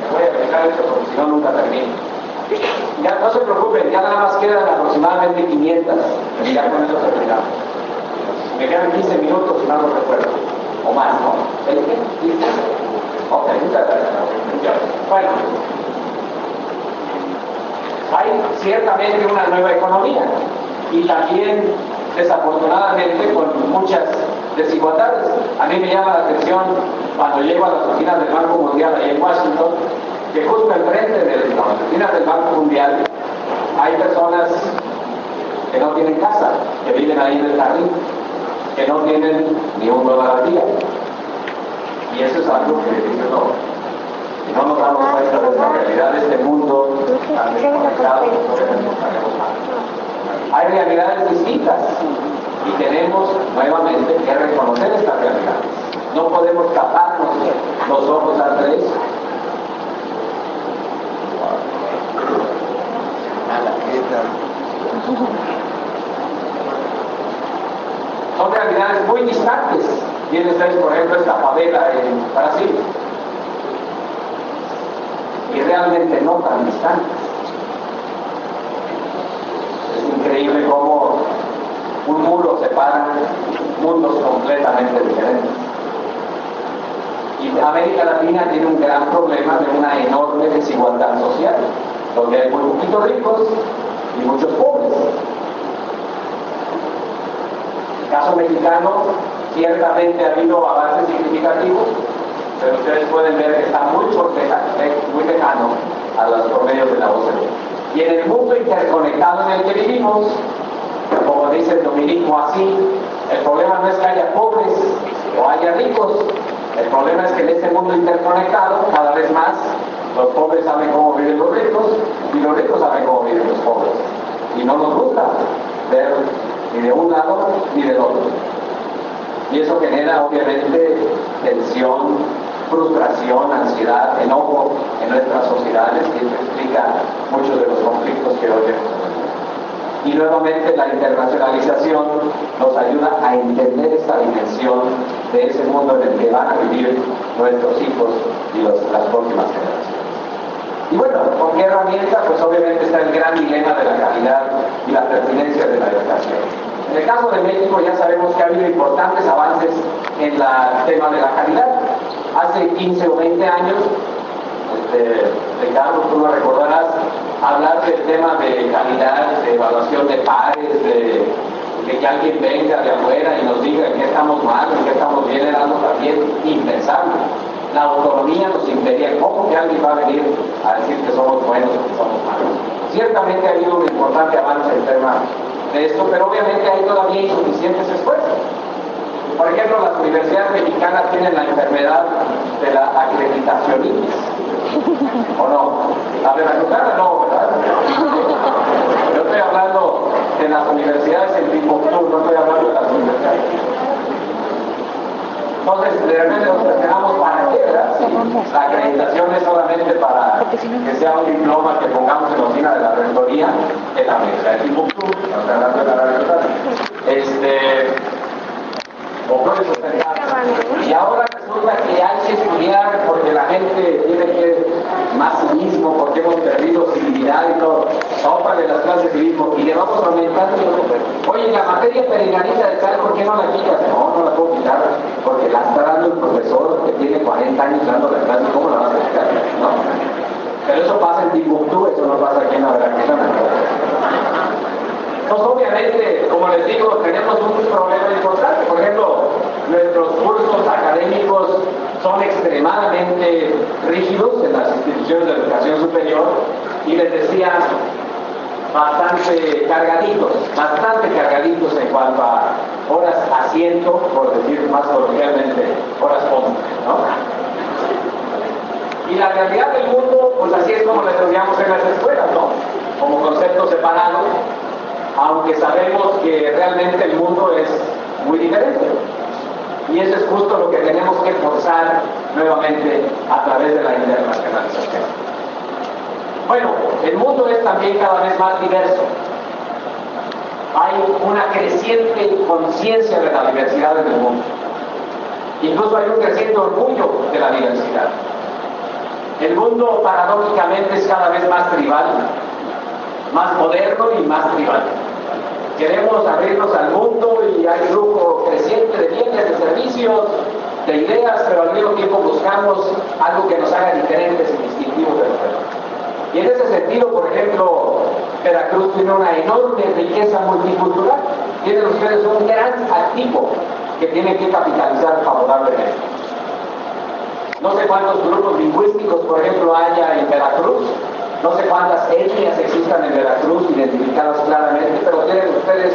Me voy a explicar esto porque si no nunca termino. Ya no se preocupen, ya nada más quedan aproximadamente 500 y ya con eso terminamos. Me quedan 15 minutos si no lo recuerdo, o más, ¿no? ¿20? 15. Ok, muchas gracias. Bueno, hay ciertamente una nueva economía y también, desafortunadamente, con muchas desigualdades. A mí me llama la atención cuando llego a las oficinas del Banco Mundial ahí en Washington, que justo enfrente de las oficinas del Banco Mundial hay personas que no tienen casa, que viven ahí en el jardín, que no tienen ni $1 al día. Y eso es algo que dice no. Si no nos damos cuenta de esta realidad de este mundo tan desconectado, hay realidades distintas y tenemos nuevamente que reconocer estas realidades. No podemos taparnos los ojos ante eso. Son realidades muy distantes. Tienen ustedes, por ejemplo, esta favela en Brasil. Y realmente no tan distantes. Es increíble cómo un muro separa mundos completamente diferentes. Y América Latina tiene un gran problema de una enorme desigualdad social, donde hay muy poquitos ricos y muchos pobres. En el caso mexicano, ciertamente ha habido avances significativos, pero ustedes pueden ver que está muy lejano a los promedios de la OCDE. Y en el mundo interconectado en el que vivimos, como dice el dominismo así, el problema no es que haya pobres o haya ricos, el problema es que en este mundo interconectado, cada vez más, los pobres saben cómo viven los ricos y los ricos saben cómo viven los pobres. Y no nos gusta ver ni de un lado ni del otro. Y eso genera obviamente tensión, frustración, ansiedad, enojo en nuestras sociedades, y eso explica muchos de los conflictos que hoy vemos. Y nuevamente la internacionalización nos ayuda a entender esta dimensión de ese mundo en el que van a vivir nuestros hijos y las próximas generaciones. Y bueno, ¿con qué herramienta? Pues obviamente está el gran dilema de la calidad y la pertinencia de la educación. En el caso de México ya sabemos que ha habido importantes avances en el tema de la calidad. Hace 15 o 20 años, Ricardo, tú lo recordarás, hablar del tema de calidad, de evaluación de pares, de que alguien venga de afuera y nos diga en qué estamos mal, en qué estamos bien, era algo también impensable. La autonomía nos impedía. ¿Cómo que alguien va a venir a decir que somos buenos o que somos malos? Ciertamente ha habido un importante avance en el tema de esto, pero obviamente hay todavía insuficientes esfuerzos. Por ejemplo, las universidades mexicanas tienen la enfermedad de la acreditacionitis. ¿O no? La veracruzana no, ¿verdad? Yo estoy hablando de las universidades en Timbuktu, no estoy hablando de las universidades. Entonces, de repente nos presionamos para qué, ¿verdad? Sí, la acreditación es solamente para que sea un diploma que pongamos en la oficina de la rectoría en la Universidad de Timbuktu, no estoy hablando de la veracruzana. O puede sustentar. Y ahora resulta que hay que estudiar porque la gente tiene que más civismo, porque hemos perdido civilidad y todo. Tópale las clases de civismo y le vamos aumentando. Oye, la materia perenganita de tal, ¿por qué no la quitas? No la puedo quitar porque la está dando el profesor que tiene 40 años dando la clase. ¿Cómo la vas a quitar? ¿No? Pero eso pasa en Timbuktu, eso no pasa aquí en la Veracruzana. Entonces, obviamente, como les digo, tenemos un problema importante. Por ejemplo, nuestros cursos académicos son extremadamente rígidos en las instituciones de educación superior y les decía, bastante cargaditos en cuanto a horas asiento, por decir más coloquialmente, horas punta, ¿no? Y la realidad del mundo, pues así es como la estudiamos en las escuelas, ¿no? Como conceptos separados, aunque sabemos que realmente el mundo es muy diferente. Y eso es justo lo que tenemos que forzar nuevamente a través de la internacionalización. Bueno, el mundo es también cada vez más diverso. Hay una creciente conciencia de la diversidad en el mundo. Incluso hay un creciente orgullo de la diversidad. El mundo paradójicamente es cada vez más tribal, más moderno y más tribal. Queremos abrirnos al mundo y hay flujo creciente de bienes, de servicios, de ideas, pero al mismo tiempo buscamos algo que nos haga diferentes y distintivos de los demás. Y en ese sentido, por ejemplo, Veracruz tiene una enorme riqueza multicultural. Tienen ustedes un gran activo que tienen que capitalizar favorablemente. No sé cuántos grupos lingüísticos, por ejemplo, haya en Veracruz, no sé cuántas etnias existan en Veracruz identificadas claramente, pero tienen ustedes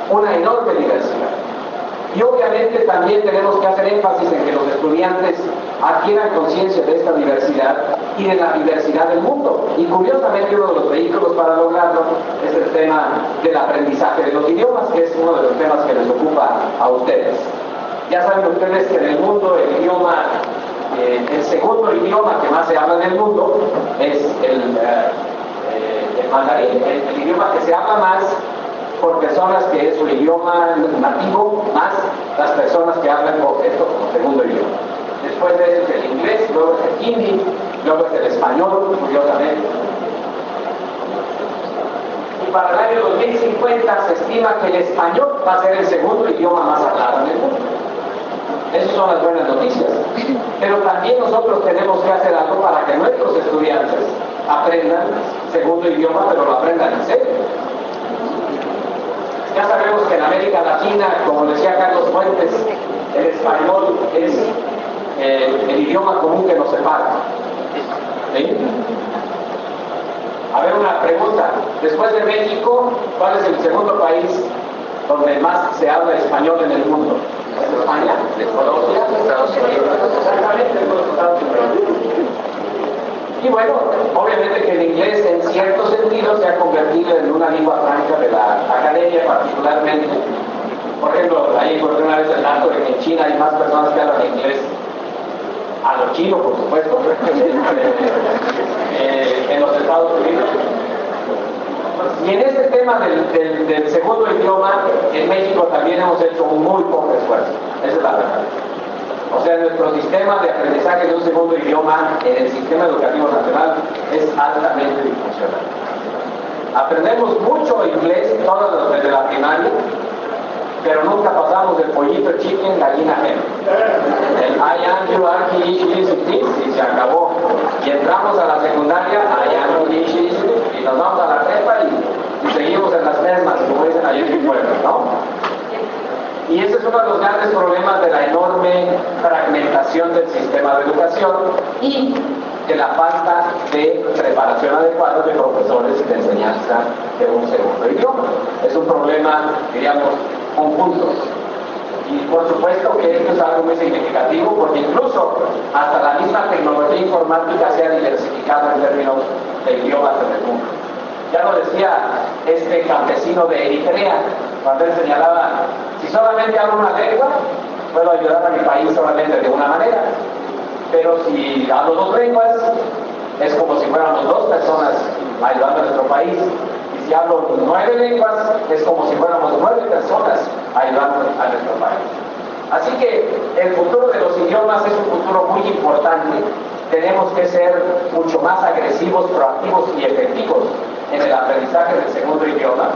una enorme diversidad. Y obviamente también tenemos que hacer énfasis en que los estudiantes adquieran conciencia de esta diversidad y de la diversidad del mundo. Y curiosamente uno de los vehículos para lograrlo es el tema del aprendizaje de los idiomas, que es uno de los temas que les ocupa a ustedes. Ya saben ustedes que en el mundo el segundo idioma que más se habla en el mundo es el mandarín, el idioma que se habla más por personas que es su idioma nativo, más las personas que hablan esto como segundo idioma. Después de eso es el inglés, luego es el hindi, luego es el español, curiosamente. Y para el año 2050 se estima que el español va a ser el segundo idioma más hablado en el mundo. Esas son las buenas noticias. Pero también nosotros tenemos que hacer algo para que nuestros estudiantes aprendan segundo idioma, pero lo aprendan en serio. Ya sabemos que en América Latina, como decía Carlos Fuentes, el español es el idioma común que nos separa. ¿Sí? A ver, una pregunta. Después de México, ¿cuál es el segundo país donde más se habla español en el mundo? ¿Es España? ¿Colombia? ¿Estados Unidos? Exactamente, los Estados Unidos. Y bueno, obviamente que el inglés en cierto sentido se ha convertido en una lengua franca de la academia particularmente. Por ejemplo, ahí encontré una vez el dato de que en China hay más personas que hablan inglés, a lo chino por supuesto, en los Estados Unidos. Y en este tema del segundo idioma, en México también hemos hecho un muy poco esfuerzo, esa es la verdad. O sea, nuestro sistema de aprendizaje de un segundo idioma en el sistema educativo nacional es altamente disfuncional. Aprendemos mucho inglés todos desde la primaria, pero nunca pasamos del pollito, chicken, gallina, hen. El I am, you are, he, she, is, it is, y se acabó. Y entramos a la secundaria, I am, he, she, is, it, y nos vamos a la prepa y seguimos en las mismas, como dicen allí en mi pueblo, ¿no? Y ese es uno de los grandes problemas de la enorme fragmentación del sistema de educación y de la falta de preparación adecuada de profesores de enseñanza de un segundo idioma. Es un problema, diríamos, conjunto. Y por supuesto que esto es algo muy significativo porque incluso hasta la misma tecnología informática se ha diversificado en términos de idiomas en el mundo. Ya lo decía este campesino de Eritrea, cuando él señalaba, si solamente hablo una lengua, puedo ayudar a mi país solamente de una manera. Pero si hablo dos lenguas, es como si fuéramos dos personas ayudando a nuestro país. Y si hablo 9 lenguas, es como si fuéramos 9 personas ayudando a nuestro país. Así que el futuro de los idiomas es un futuro muy importante. Tenemos que ser mucho más agresivos, proactivos y efectivos en el aprendizaje del segundo idioma.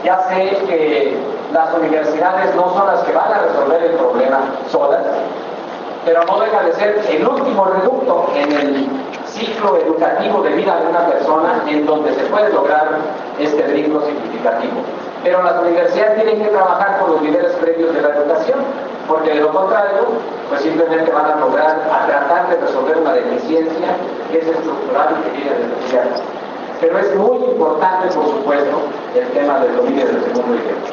Ya sé que las universidades no son las que van a resolver el problema solas, pero no deja de ser el último reducto en el ciclo educativo de vida de una persona en donde se puede lograr este brinco significativo. Pero las universidades tienen que trabajar con los niveles previos de la educación, porque de lo contrario, pues simplemente van a lograr a tratar de resolver una deficiencia que es estructural y que viene desde siempre. Pero es muy importante, por supuesto, el tema del dominio del segundo idioma.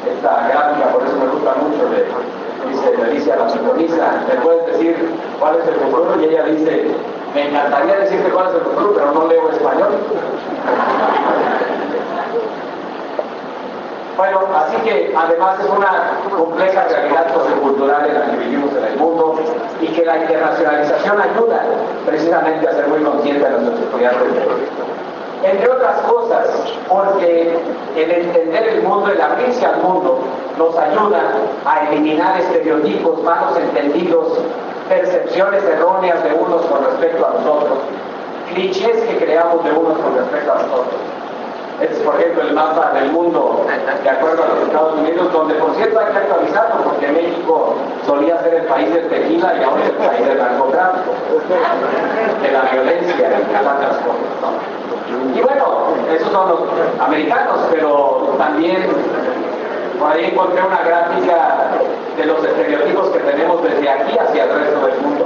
Esta gráfica, por eso me gusta mucho, le dice a la pitonisa, ¿me puedes decir cuál es el futuro? Y ella dice, me encantaría decirte cuál es el futuro, pero no leo español. Bueno, así que además es una compleja realidad sociocultural en la que vivimos en el mundo y que la internacionalización ayuda precisamente a ser muy consciente de nuestros estudiantes. Entre otras cosas, porque el entender el mundo, el abrirse al mundo, nos ayuda a eliminar estereotipos, malos entendidos, percepciones erróneas de unos con respecto a nosotros, clichés que creamos de unos con respecto a nosotros. Este es, por ejemplo, el mapa del mundo de acuerdo a los Estados Unidos, donde, por cierto, hay que actualizarlo, porque México solía ser el país del tequila y ahora es el país del narcotráfico, de la violencia y de tantas cosas, ¿no? Y bueno, esos son los americanos, pero también por ahí encontré una gráfica de los estereotipos que tenemos desde aquí hacia el resto del mundo.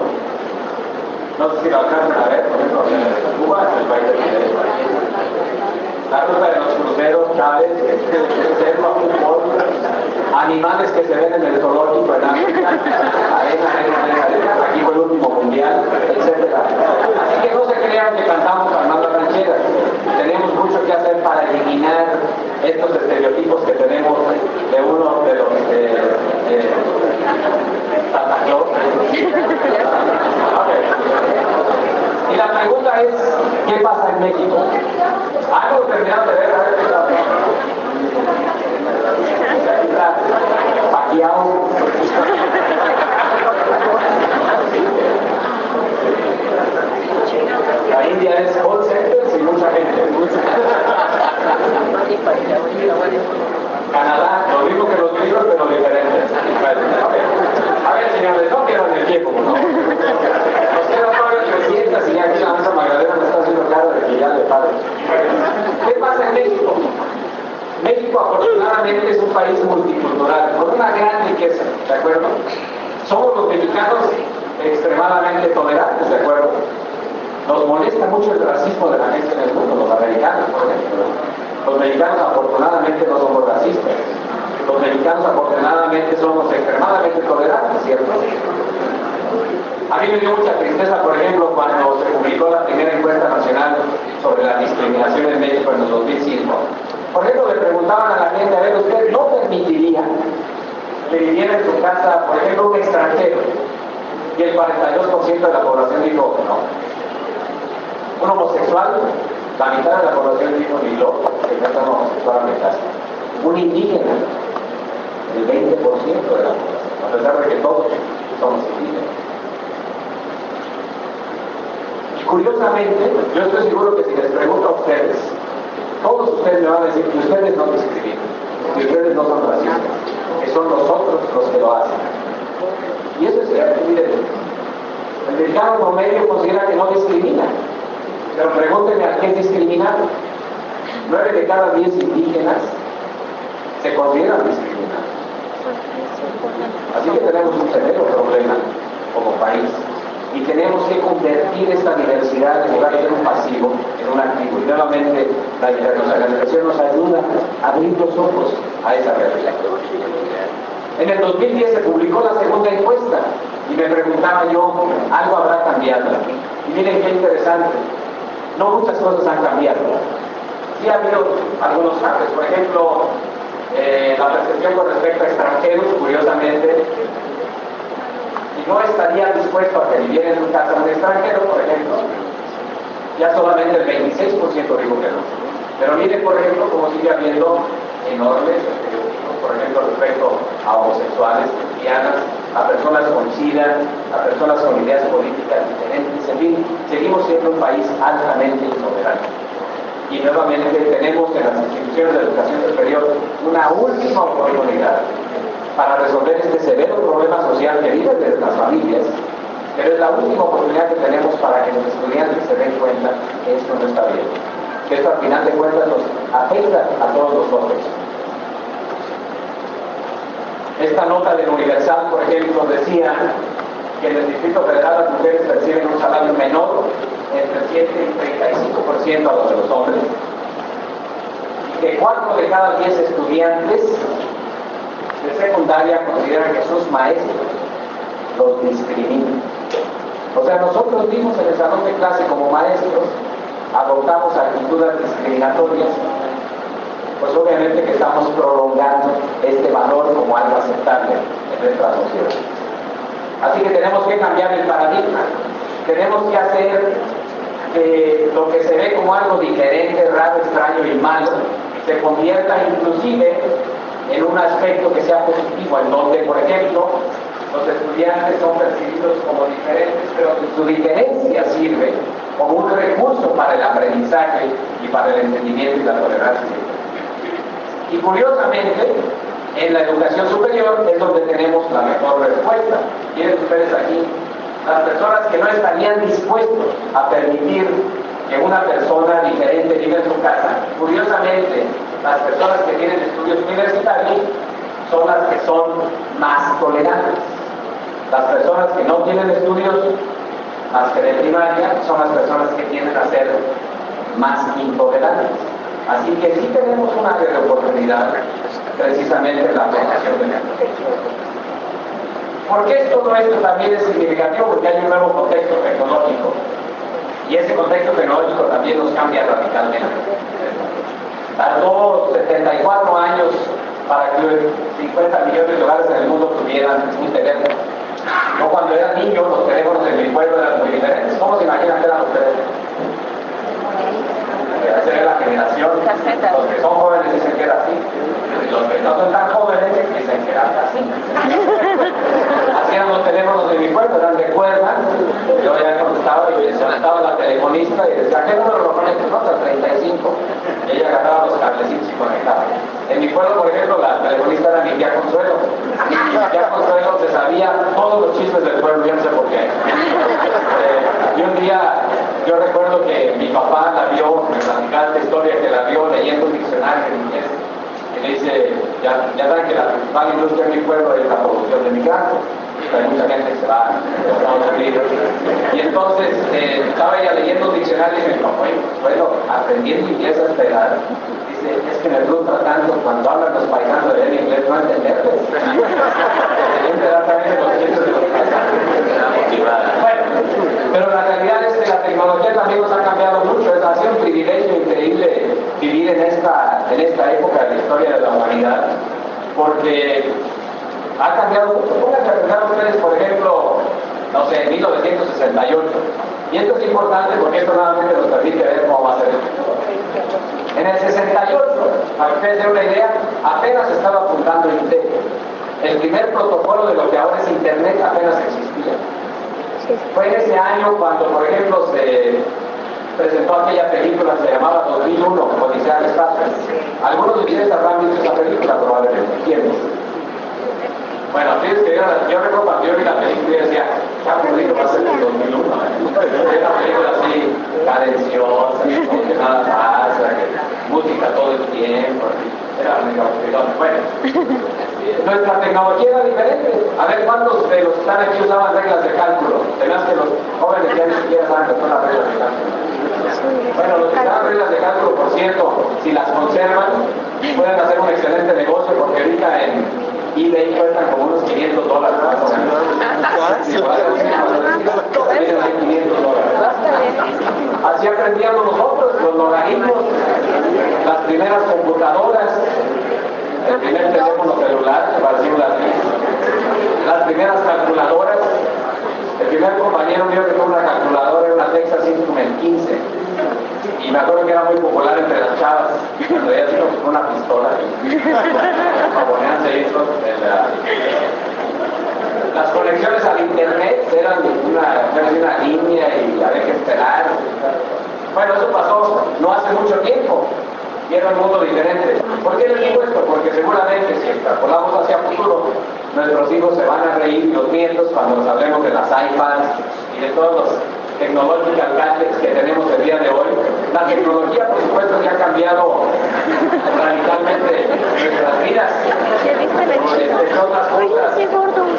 No sé si lo alcanzan a ver, por ejemplo, Cuba es el país del dinero. La ruta de los cruceros, Chávez, cerro, fútbol, animales que se ven en el zoológico en África, arena, aquí fue el último mundial, etc. Así que no se crean que cantamos armando rancheras. Tenemos mucho que hacer para eliminar estos estereotipos que tenemos de uno de los Santa Claus. Y la pregunta es, ¿qué pasa en México? Algo terminado de ver, a ver qué tal. Paquiao. La India es call centers y mucha gente. Canadá, lo mismo que los libros, pero diferentes. A ver, señores, no pierdan el tiempo, ¿no? Nos quedan todavía 300 y ya aquí la mesa Magdalena me está haciendo cara de que ya le padre. ¿Qué pasa en México? México, afortunadamente, es un país multicultural, con una gran riqueza, ¿de acuerdo? Somos los mexicanos extremadamente tolerantes, ¿de acuerdo? Nos molesta mucho el racismo de la gente en el mundo, los americanos, por ejemplo. Los mexicanos, afortunadamente, no somos racistas. Los mexicanos, afortunadamente, somos extremadamente tolerantes, ¿cierto? A mí me dio mucha tristeza, por ejemplo, cuando se publicó la primera encuesta nacional sobre la discriminación en México en el 2005. Por ejemplo, le preguntaban a la gente, a ver, ¿usted no permitiría que viviera en su casa, por ejemplo, un extranjero? Y el 42% de la población dijo no. Un homosexual, la mitad de la población dijo ni loco, que no está homosexual en mi casa. Un indígena, el 20% de la población, a pesar de que todos somos indígenas. Y curiosamente, yo estoy seguro que si les pregunto a ustedes, todos ustedes me van a decir que ustedes no discriminan, que ustedes no son racistas, que son nosotros los que lo hacen. Y eso es cierto, miren, el mexicano promedio considera que no discrimina, pero pregúntenme a qué es discriminar. 9 de cada 10 indígenas se consideran discriminados. Así que tenemos un severo problema como país y tenemos que convertir esta diversidad, en lugar de ser un pasivo, en un activo. Y nuevamente la internacionalización nos ayuda a abrir los ojos a esa realidad. En el 2010 se publicó la segunda encuesta y me preguntaba yo, ¿algo habrá cambiado? Y miren qué interesante, no muchas cosas han cambiado. Sí ha habido algunos cambios, por ejemplo, la percepción con respecto a extranjeros, curiosamente, y no estaría dispuesto a que viviera en su casa un extranjero, por ejemplo, ya solamente el 26% dijo que no. Pero miren, por ejemplo, cómo sigue habiendo enormes estereotipos, por ejemplo, respecto a homosexuales, lesbianas, a personas con SIDA, a personas con ideas políticas diferentes, en fin, seguimos siendo un país altamente intolerante. Y nuevamente tenemos en las instituciones de educación superior una última oportunidad para resolver este severo problema social que vive desde las familias, pero es la última oportunidad que tenemos para que los estudiantes se den cuenta que esto no está bien, que esto al final de cuentas nos afecta a todos nosotros. Esta nota del Universal, por ejemplo, decía que en el Distrito Federal las mujeres perciben un salario menor entre 7 y 35% a los de los hombres, y que 4 de cada 10 estudiantes de secundaria consideran que sus maestros los discriminan. O sea, nosotros mismos en el salón de clase como maestros adoptamos actitudes discriminatorias, pues obviamente que estamos prolongando este valor como algo aceptable en nuestra sociedad. Así que tenemos que cambiar el paradigma, tenemos que hacer que lo que se ve como algo diferente, raro, extraño y malo se convierta inclusive en un aspecto que sea positivo, en donde, por ejemplo, los estudiantes son percibidos como diferentes, pero su diferencia sirve como un recurso para el aprendizaje y para el entendimiento y la tolerancia. Y curiosamente, en la educación superior es donde tenemos la mejor respuesta. Miren ustedes aquí, las personas que no estarían dispuestos a permitir que una persona diferente viva en su casa, curiosamente, las personas que tienen estudios universitarios son las que son más tolerantes. Las personas que no tienen estudios más que de primaria son las personas que tienden a ser más intolerantes. Así que sí tenemos una área de oportunidad precisamente en la formación de nosotros. ¿Por qué todo esto también es significativo? Porque hay un nuevo contexto tecnológico y ese contexto tecnológico también nos cambia radicalmente. Tardó 74 años para que 50 millones de hogares en el mundo tuvieran un teléfono. Yo cuando era niño, los teléfonos en mi pueblo eran muy diferentes. ¿Cómo se imaginan que eran los teléfonos? Esa es la generación. Los que son jóvenes dicen que era así. Y los que no son tan jóvenes dicen que era así. Así eran los teléfonos de mi pueblo, eran de cuerda. Yo ya contestaba y me soltaba la telefonista y decía, ¿qué número lo conectas? No, hasta 35. Y ella agarraba los cablecitos y conectaba. En mi pueblo, por ejemplo, la telefonista era mi tía Consuelo. Mi tía Consuelo se sabía todos los chistes del pueblo, yo no sé por qué. Y un día, yo recuerdo que mi papá la vio, me platicaba esta historia, que la vio leyendo un diccionario en inglés. Y le dice, ya saben que la principal industria en mi pueblo es la producción de migrantes. Hay mucha gente que se va a Estados Unidos. Y entonces estaba ella leyendo un diccionario y me dijo, oye, bueno, aprendiendo inglés a esta edad, dice, es que me frustra tanto cuando hablan los paisanos de inglés no entenderles. Bueno, pero la realidad es que la tecnología también nos ha cambiado mucho. Ha sido un privilegio increíble vivir en esta época de la historia de la humanidad, porque ha cambiado mucho. Pónganse a pensar ustedes, por ejemplo, no sé, en 1968. Y esto es importante porque esto nuevamente nos permite ver cómo va a ser el futuro. En el 68, para que ustedes den una idea, apenas estaba apuntando Internet. El primer protocolo de lo que ahora es Internet apenas existía. Fue en ese año cuando, por ejemplo, se presentó aquella película que se llamaba 2001, Odisea del Espacio. Algunos de ustedes habrán visto esa película probablemente. ¿Quién? Bueno, yo recuerdo cuando yo vi la película y decía, qué aburrido va a ser el 2001. Era una película así, cadenciosa, que nada pasa, música todo el tiempo. Era muy aburrido. Bueno, nuestra tecnología era diferente. A ver, ¿cuántos de los que están aquí usaban reglas de cálculo? Además que los jóvenes ya ni siquiera saben que son las reglas de cálculo. Bueno, los que usaban reglas de cálculo, por cierto, si las conservan, pueden hacer un excelente negocio porque ahorita en eBay cuestan como unos $500 más o menos. Así aprendíamos nosotros, los logaritmos, las primeras computadoras, el primer teléfono celular, las primeras calculadoras. El primer compañero mío que tuvo una calculadora era una Texas Instrument 15. Y me acuerdo que era muy popular entre las chavas, cuando ella se con una pistola. Las conexiones al internet eran una línea y había que esperar. Bueno, eso pasó no hace mucho tiempo y era un mundo diferente. ¿Por qué les digo esto? Porque seguramente si extrapolamos hacia futuro, nuestros hijos se van a reír y los nietos cuando nos hablemos de las iPads y de todos los tecnológicos gadgets que tenemos el día de hoy. La tecnología, por supuesto, ya ha cambiado radicalmente nuestras vidas. Entre otras cosas,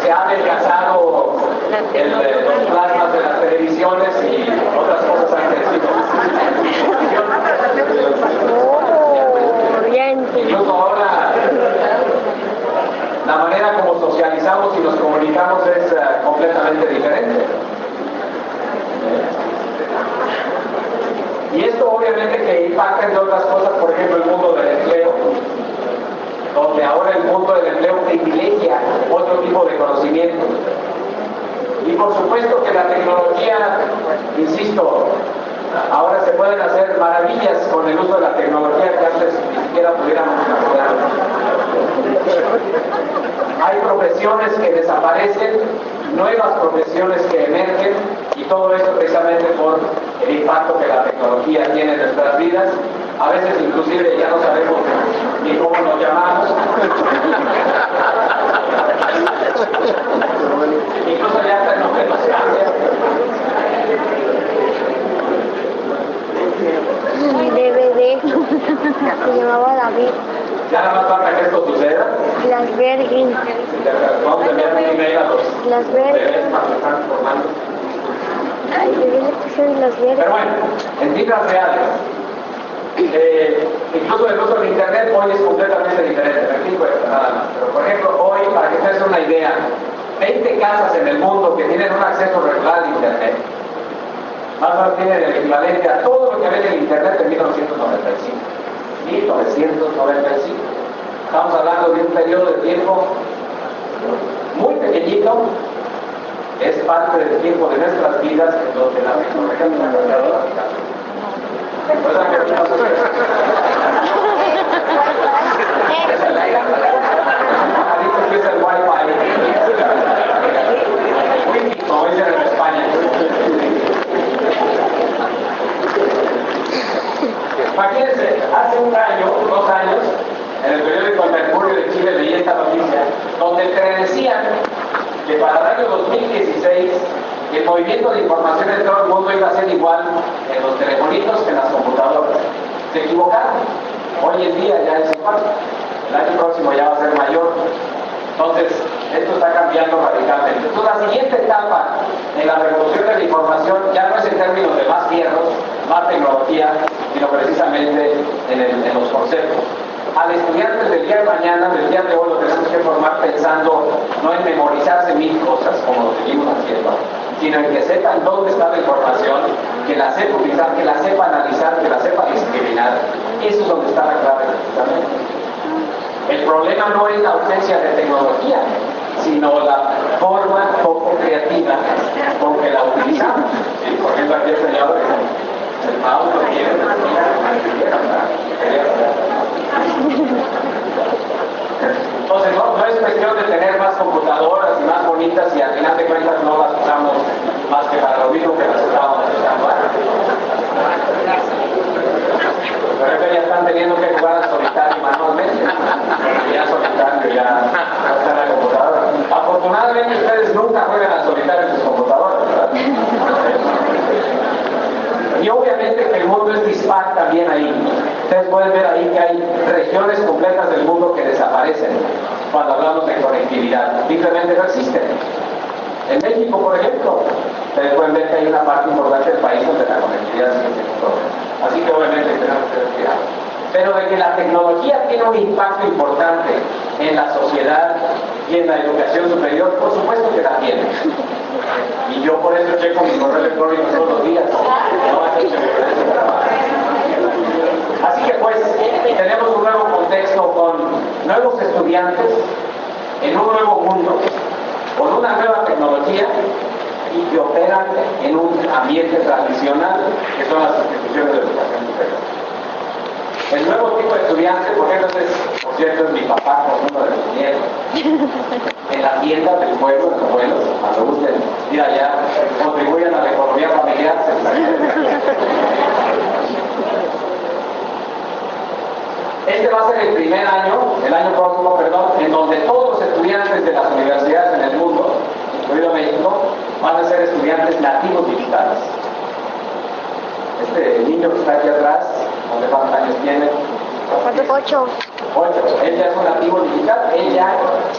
se ha adelgazado los plasmas de las televisiones y otras cosas han crecido. Incluso ahora, la manera como socializamos y nos comunicamos es completamente diferente. Y esto obviamente que impacta entre otras cosas, por ejemplo, el mundo del empleo, donde ahora el mundo del empleo privilegia otro tipo de conocimiento. Y por supuesto que la tecnología, insisto, ahora se pueden hacer maravillas con el uso de la tecnología que antes ni siquiera pudiéramos imaginar. Hay profesiones que desaparecen nuevas profesiones que emergen y todo esto precisamente por el impacto que la tecnología tiene en nuestras vidas. A veces inclusive ya no sabemos ni cómo nos llamamos. Incluso ya hasta el nombre nos cambia. Mi DVD se llamaba David. Ya nada más falta que esto suceda. Las Virgin. Vamos a enviar un email a los Las bebés para que están formando. Al bebé le pusieron las Pero Virgin. bueno, en vidas reales, incluso el uso del internet hoy es completamente diferente. Me explico esto nada más. Pero por ejemplo, hoy, para que ustedes den una idea, 20 casas en el mundo que tienen un acceso regular al internet, más o menos tienen el equivalente a todo lo que había en el internet en 1995. 1995. Estamos hablando de un periodo de tiempo muy pequeñito. Es parte del tiempo de nuestras vidas en donde la tecnología nos ha cambiado la vida. ¿Recuerdan que no se aquí es el Wi-Fi. Wi-Fi, como dicen en España. Imagínense, hace un año, 2 años, en el periódico El Mercurio de Chile leí esta noticia, donde predecían que para el año 2016 el movimiento de información en todo el mundo iba a ser igual en los telefonitos que en las computadoras. Se equivocaron. Hoy en día ya es igual. El año próximo ya va a ser mayor. Entonces, esto está cambiando radicalmente. Entonces, la siguiente etapa en la revolución de la información ya no es en términos de más fierros, más tecnología, sino precisamente en los conceptos. Al estudiante del día de mañana, del día de hoy, lo tenemos que formar pensando no en memorizarse 1000 cosas, como lo seguimos haciendo, sino en que sepan dónde está la información, que la sepa utilizar, que la sepa analizar, que la sepa discriminar. Eso es donde está la clave precisamente. El problema no es la ausencia de tecnología, sino la forma poco creativa con que la utilizamos. ¿Sí? Por ejemplo, aquí el señor, el mouse lo quiere, entonces no es cuestión de tener más computadoras y más bonitas y al final de cuentas no las usamos más que para lo mismo que las estábamos usando antes. Por ejemplo, ya están teniendo que jugar al solitario manualmente. Ya solitario, ya está en la computadora. Afortunadamente ustedes nunca juegan al solitario en sus computadoras, ¿verdad? Y obviamente que el mundo es dispar también ahí. Ustedes pueden ver ahí que hay regiones completas del mundo que desaparecen cuando hablamos de conectividad. Simplemente no existen. En México, por ejemplo, ustedes pueden ver que hay una parte importante del país donde la conectividad sigue siendo problema. Así que obviamente tenemos que respirar. Pero de que la tecnología tiene un impacto importante en la sociedad y en la educación superior, por supuesto que la tiene. Y yo por eso checo mi correo electrónico todos los días. Así que pues tenemos un nuevo contexto con nuevos estudiantes en un nuevo mundo, con una nueva tecnología y que operan en un ambiente tradicional que son las instituciones de educación superior. El nuevo tipo de estudiante, porque entonces, por cierto, es mi papá con uno de los nietos. En las tiendas del pueblo, los abuelos, cuando gusten ir allá, contribuyan a la economía familiar. Este va a ser el primer año, el año próximo, perdón, en donde todos los estudiantes de las universidades en el mundo, incluido México, van a ser estudiantes nativos digitales. Este niño que está aquí atrás, no sé cuántos años tiene. 8. 8. Él ya es un nativo digital, él ya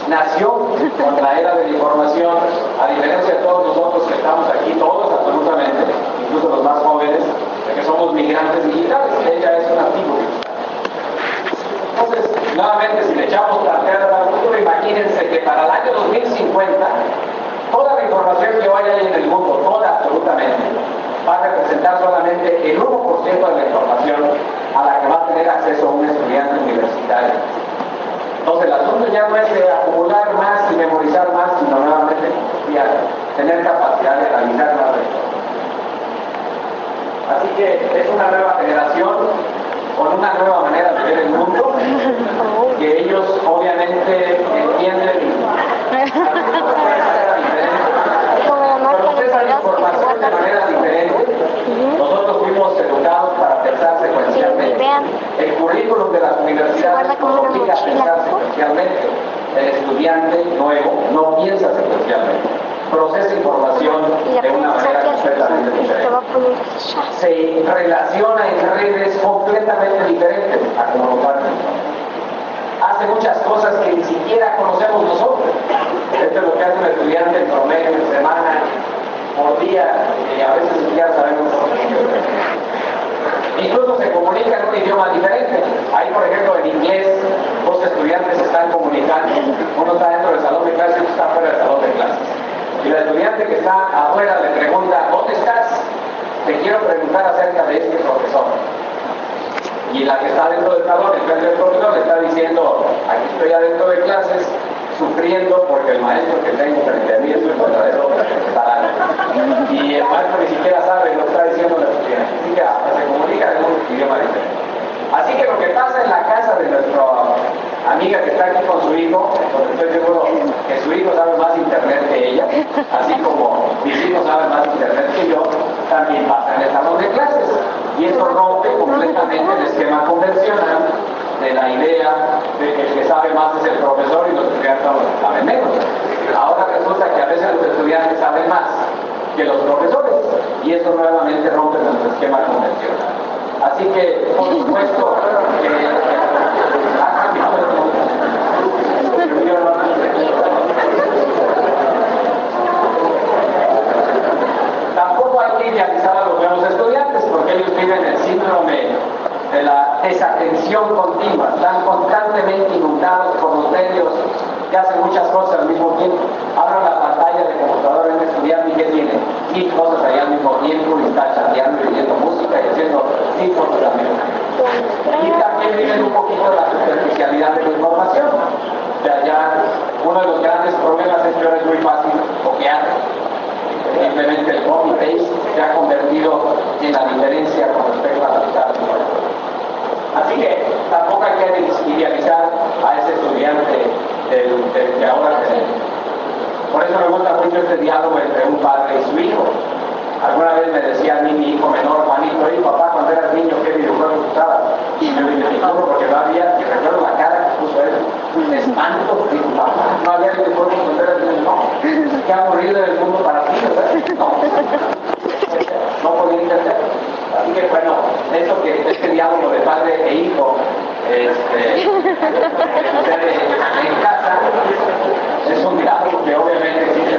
nació con la era de la información, a diferencia de todos nosotros que estamos aquí, todos absolutamente, incluso los más jóvenes, de que somos migrantes digitales, él ya es un nativo digital. Entonces, nuevamente, si le echamos la tierra al futuro, imagínense que para el año 2050, toda la información que vaya ahí en el mundo, toda absolutamente, va a representar solamente el 1% de la información a la que va a tener acceso un estudiante universitario. Entonces el asunto ya no es de acumular más y memorizar más, sino nuevamente tener capacidad de analizar más la información. Así que es una nueva generación con una nueva manera de ver el mundo, que ellos obviamente entienden la diferencia estudiante nuevo no piensa secuencialmente, procesa información de una manera completamente diferente. Se relaciona en redes completamente diferentes a como lo parte. Hace muchas cosas que ni siquiera conocemos nosotros. Esto es lo que hace un estudiante en promedio, en semana, por día, y a veces ni siquiera sabemos nosotros. Incluso se comunica en un idioma diferente. Ahí, por ejemplo, en inglés, dos estudiantes se están comunicando. Uno está dentro del salón de clases y otro está fuera del salón de clases. Y la estudiante que está afuera le pregunta, ¿dónde estás? Te quiero preguntar acerca de este profesor. Y la que está dentro del salón, el frente del profesor, le está diciendo, aquí estoy adentro de clases, sufriendo porque el maestro que tengo frente a mí es un verdadero talán. Y el maestro ni siquiera sabe lo que está diciendo la estudiante. Así que se comunica en un idioma diferente. Así que lo que pasa en la casa de nuestra amiga que está aquí con su hijo, porque estoy seguro que su hijo sabe más internet que ella, así como mis hijos saben más internet que yo, también pasa en el salón de clases. Y esto rompe completamente el esquema convencional de la idea de que el que sabe más es el profesor y los estudiantes saben menos. Ahora resulta que a veces los estudiantes saben más que los profesores, y eso nuevamente rompe nuestro esquema convencional. Así que, por supuesto, tampoco hay que idealizar a los nuevos estudiantes, porque ellos viven el síndrome de la desatención continua, están constantemente inundados por los medios que hacen muchas cosas al mismo tiempo. Abran la pantalla de computadora en un estudiante y que tiene 1000 cosas ahí al mismo tiempo, y está chateando y oyendo música y haciendo 1000 cosas al mismo tiempo. Y también viven un poquito la superficialidad de la información. O sea, ya uno de los grandes problemas es que ahora es muy fácil copiar. Simplemente el copy-paste se ha convertido en la diferencia con respecto a la literatura. Así que tampoco hay que idealizar a ese estudiante que ahora tenemos. Por eso me gusta mucho este diálogo entre un padre y su hijo. Alguna vez me decía a mí mi hijo menor, Juanito, oye papá, cuando eras niño, ¿qué videojuegos usabas? Y yo le dije, ninguno, porque no había, y recuerdo la cara que puso él, un espanto, dijo, papá, no había videojuegos cuando eras niño, no. Qué aburrido era el mundo para ti, ¿verdad? No podía entender. Así que bueno, eso que este diálogo de padre e hijo en casa es un diálogo que obviamente existe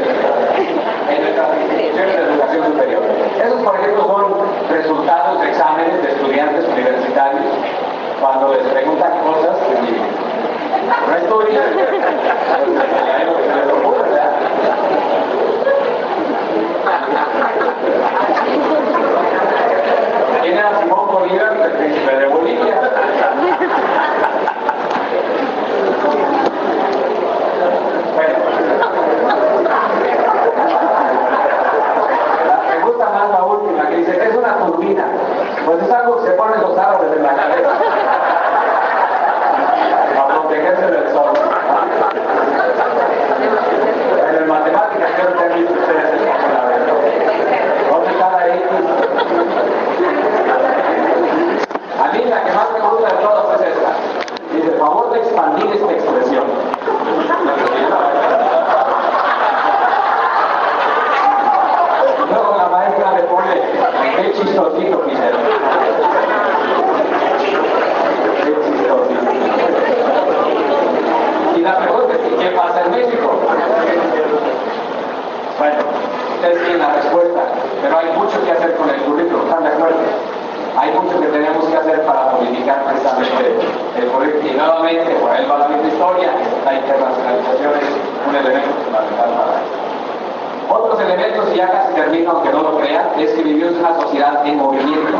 en nuestras instituciones de educación superior. Esos, por ejemplo, son resultados de exámenes de estudiantes universitarios cuando les preguntan cosas y no estudian, ¿verdad? ¿Quién era Simón Bolívar, el príncipe de Bolivia? Bueno, me gusta más la última, que dice, es una turbina. Pues es algo que se ponen los árboles en la cabeza para protegerse del sol. En el matemáticas creo que han visto ustedes eso. ¿Dónde está la X? A mí la que más me gusta de todas es esta. Dice, favor de expandir esta expresión. Luego la maestra le pone, qué chistosito, Pinero. Qué chistosito. Y la pregunta es, ¿qué pasa en México? Bueno, ustedes tienen la respuesta, pero hay mucho que hacer con el currículo, ¿están de acuerdo? Hay mucho que tenemos que hacer para modificar precisamente el currículo. Y nuevamente, por ahí va la misma historia, la internacionalización es un elemento fundamental para eso. Otros elementos, y ya casi termino, aunque no lo crean, es que vivimos en una sociedad en movimiento,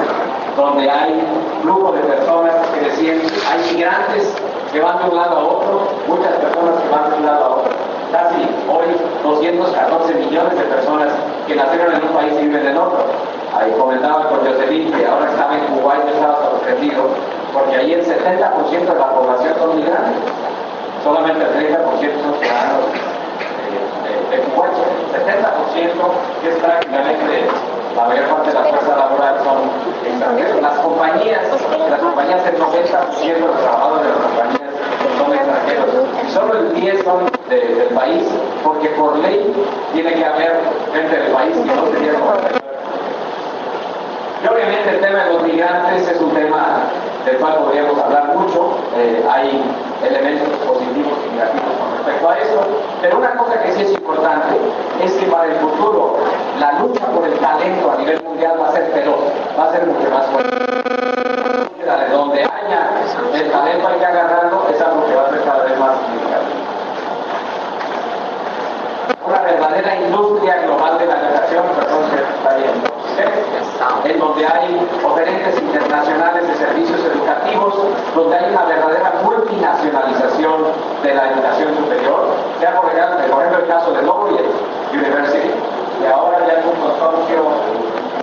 donde hay flujo de personas creciendo, hay migrantes que van de un lado a otro, muchas personas que van de un lado a otro. Casi hoy 214 millones de personas que nacieron en un país y viven en otro. Ahí comentaba con Jocelyn que ahora estaba en Cuba y yo estaba sorprendido, porque ahí el 70% de la población son migrantes. Solamente el 30% son ciudadanos de Cuba. El 70%, que es prácticamente la mayor parte de la fuerza laboral, son extranjeros. Las compañías, el 90% de los trabajadores de las compañías son extranjeros. Y solo el 10 son del país, porque por ley tiene que haber gente del país y no sería como. Y obviamente el tema de los migrantes es un tema del cual podríamos hablar mucho. Hay elementos positivos y negativos con respecto a esto, pero una cosa que sí es importante es que para el futuro la lucha por el talento a nivel mundial va a ser feroz, va a ser mucho más fuerte. De donde haya el talento hay que agarrarlo, es algo que va a ser cada vez más significativo. Una verdadera industria global de la educación, perdón, que está viendo, en donde hay oferentes internacionales de servicios educativos, donde hay una verdadera multinacionalización de la educación superior, sea por ejemplo el caso de Laureate University, que ahora ya es un consorcio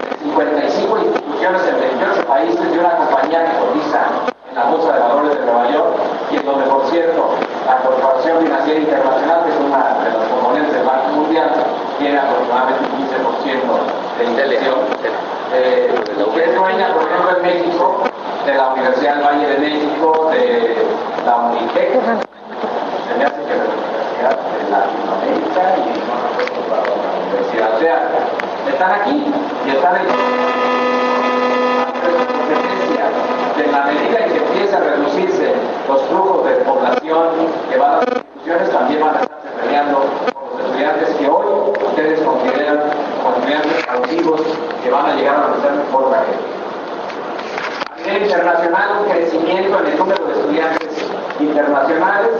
de 55 instituciones en 28 países de una compañía que cotiza en la Bolsa de Valores de Nueva York, y en donde, por cierto, la Corporación Financiera Internacional, que es una de las componentes del Banco Mundial, tiene aproximadamente un 15% de inversión, que es dueña, por ejemplo, en México, de la Universidad del Valle de México, de la UNITEC, se me hace que de la Universidad de Latinoamérica, y no recuerdo la universidad. O sea, están aquí y están en en la medida en que empieza a reducirse los flujos de población que van a las instituciones, también van a estarse peleando con los estudiantes que hoy ustedes consideran como estudiantes cautivos que van a llegar a conocer mejor la gente. A nivel internacional, un crecimiento en el número de estudiantes internacionales,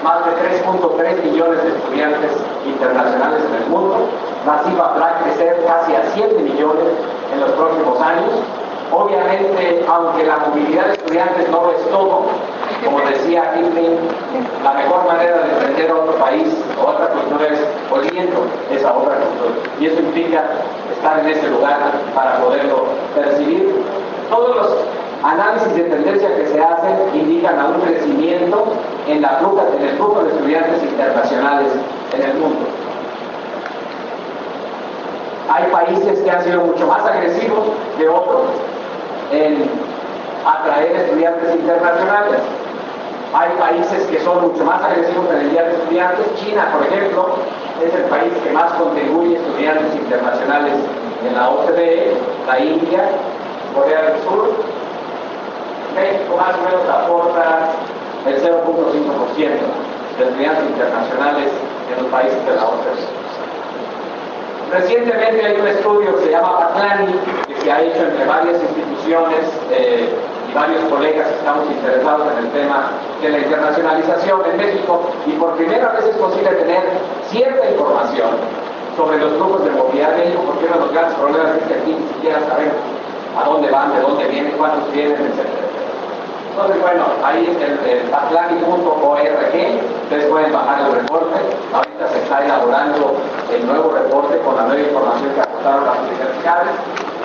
más de 3.3 millones de estudiantes internacionales en el mundo, la cifra va a crecer casi a 7 millones en los próximos años. Obviamente, aunque la movilidad de estudiantes no lo es todo, como decía Kipling, la mejor manera de entender a otro país o otra cultura es oliendo esa otra cultura. Y eso implica estar en ese lugar para poderlo percibir. Todos los análisis de tendencia que se hacen indican a un crecimiento en el flujo de estudiantes internacionales en el mundo. Hay países que han sido mucho más agresivos que otros en atraer estudiantes internacionales. Hay países que son mucho más agresivos en el enviar estudiantes. China, por ejemplo, es el país que más contribuye estudiantes internacionales en la OCDE, la India, Corea del Sur. México más o menos aporta el 0.5% de estudiantes internacionales en los países de la OCDE. Recientemente hay un estudio que se llama Patlani, que se ha hecho entre varias instituciones y varios colegas que estamos interesados en el tema de la internacionalización en México, y por primera vez es posible tener cierta información sobre los flujos de movilidad en México, porque uno de los grandes problemas es que aquí ni siquiera sabemos a dónde van, de dónde vienen, cuántos vienen, etc. Entonces, bueno, ahí el patlani.org, ustedes pueden bajar el reporte. Ahorita se está elaborando el nuevo reporte con la nueva información que aportaron las universidades,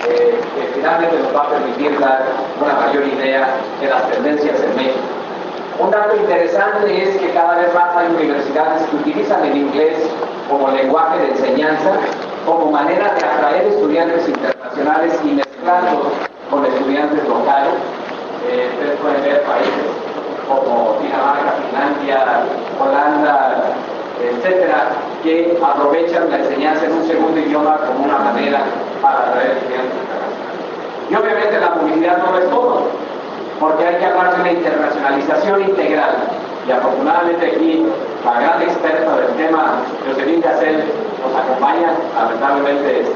que finalmente nos va a permitir dar una mayor idea de las tendencias en México. Un dato interesante es que cada vez más hay universidades que utilizan el inglés como lenguaje de enseñanza, como manera de atraer estudiantes internacionales y mezclarlos con estudiantes locales. Ustedes pueden ver países como Dinamarca, Finlandia, Holanda, etcétera, que aprovechan la enseñanza en un segundo idioma como una manera para atraer estudiantes internacionales. Y obviamente la movilidad no lo es todo, porque hay que hablar de una internacionalización integral. Y afortunadamente aquí la gran experta del tema, Jocelyn Gacel, nos acompaña. Lamentablemente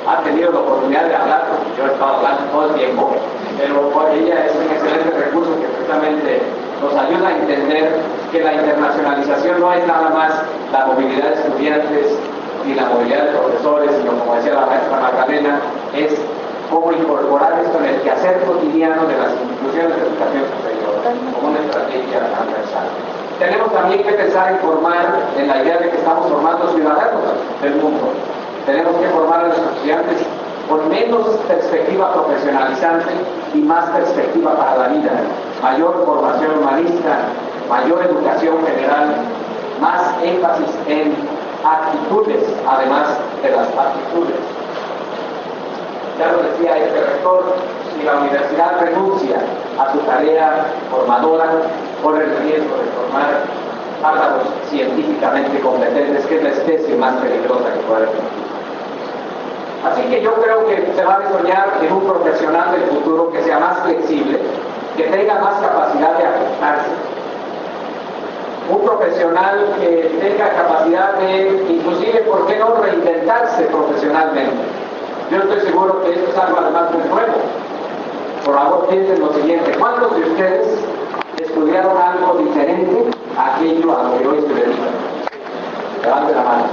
ha tenido la oportunidad de hablar, porque yo he estado hablando todo el tiempo, pero ella es un excelente recurso que precisamente nos ayuda a entender que la internacionalización no es nada más la movilidad de estudiantes ni la movilidad de profesores, sino, como decía la maestra Magdalena, es cómo incorporar esto en el quehacer cotidiano de las instituciones de educación superior como una estrategia transversal. Tenemos también que pensar en formar, en la idea de que estamos formando ciudadanos del mundo. Tenemos que formar a nuestros estudiantes con menos perspectiva profesionalizante y más perspectiva para la vida, mayor formación humanista, mayor educación general, más énfasis en actitudes, además de las aptitudes. Ya lo decía este rector, si la universidad renuncia a su tarea formadora, corre el riesgo de formar pájaros científicamente competentes, que es la especie más peligrosa que puede haber. Así que yo creo que se va a soñar en un profesional del futuro que sea más flexible, que tenga más capacidad de ajustarse. Un profesional que tenga capacidad de, inclusive, ¿por qué no reinventarse profesionalmente? Yo estoy seguro que esto es algo además muy nuevo. Por favor, piensen lo siguiente: ¿cuántos de ustedes estudiaron algo diferente a aquello a lo que hoy se dedican? Levanten la mano.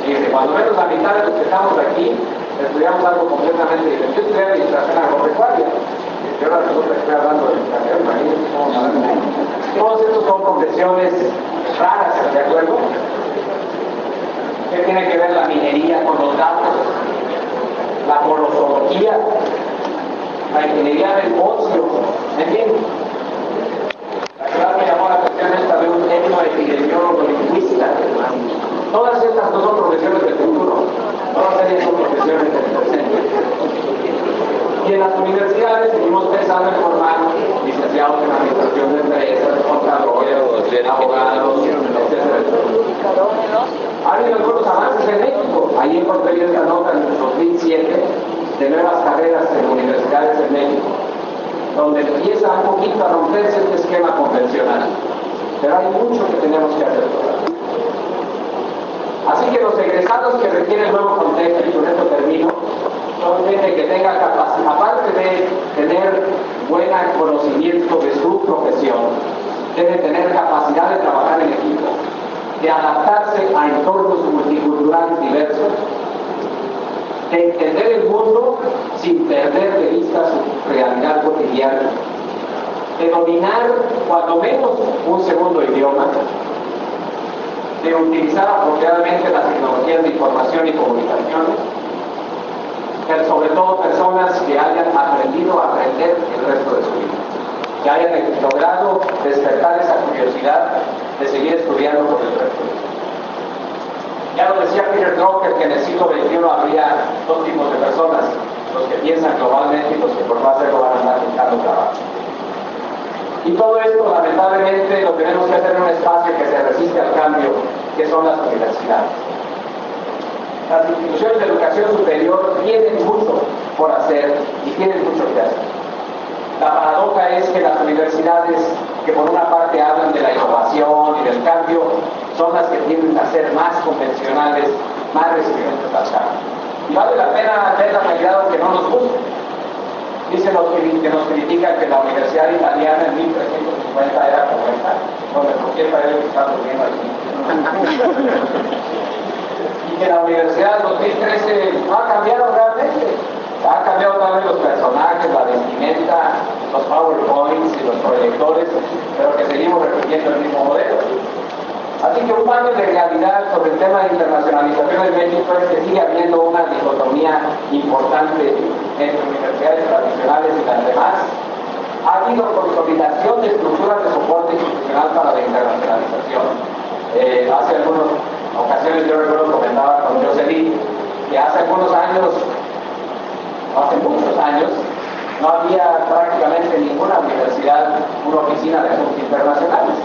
Fíjense, cuando menos la mitad de los que estamos aquí estudiamos algo completamente diferente. Yo estudié administración agropecuaria. Y ahora resulta que estoy hablando de educación, imagínense cómo hablamos. Todos estos son profesiones raras, ¿de acuerdo? ¿Qué tiene que ver la minería con los datos? La polozoología, la ingeniería del ocio, en fin. La verdad me llamó la atención esta de un etnoepidemiólogo lingüista. Todas estas no son profesiones del futuro, todas ellas son profesiones del presente. Y en las universidades seguimos pensando en formar licenciados en administración de empresas, contadores, abogados, etc. Ha habido algunos avances en México. Ahí encontré esta nota en el 2007 de nuevas carreras en universidades en México, donde empieza un poquito a romperse este esquema convencional. Pero hay mucho que tenemos que hacer todavía. Así que los egresados que requieren el nuevo contexto, y con esto termino, son gente que tenga capacidad, aparte de tener buen conocimiento de su profesión, debe tener capacidad de trabajar en equipo, de adaptarse a entornos multiculturales diversos, de entender el mundo sin perder de vista su realidad cotidiana, de dominar cuando menos un segundo idioma, de utilizar apropiadamente las tecnologías de información y comunicaciones, pero sobre todo personas que hayan aprendido a aprender el resto de su vida, que hayan logrado despertar esa curiosidad de seguir estudiando por el resto de su vida. Ya lo decía Peter Drucker, que en el siglo XXI habría dos tipos de personas: los que piensan globalmente y los que por no hacerlo van a andar buscando trabajo. Y todo esto, lamentablemente, lo tenemos que hacer en un espacio que se resiste al cambio, que son las universidades. Las instituciones de educación superior tienen mucho por hacer y tienen mucho que hacer. La paradoja es que las universidades, que por una parte hablan de la innovación y del cambio, son las que tienden a ser más convencionales, más resistentes al cambio. Y vale la pena ver la realidad aunque no nos guste. Dicen los que nos critican que la Universidad Italiana en 1350 era como esta, donde por cierto ellos están durmiendo aquí. Y que la Universidad en 2013 no ha cambiado realmente. Ha cambiado también los personajes, la vestimenta, los PowerPoints y los proyectores, pero que seguimos repitiendo el mismo modelo. Así que un cambio de realidad sobre el tema de internacionalización en México es que sigue habiendo una dicotomía importante entre universidades tradicionales y las demás. Ha habido consolidación de estructuras de soporte institucional para la internacionalización. Hace algunas ocasiones yo recuerdo comentaba con Jocelyn que hace algunos años, hace muchos años, no había prácticamente ninguna universidad, una oficina de asuntos internacionales.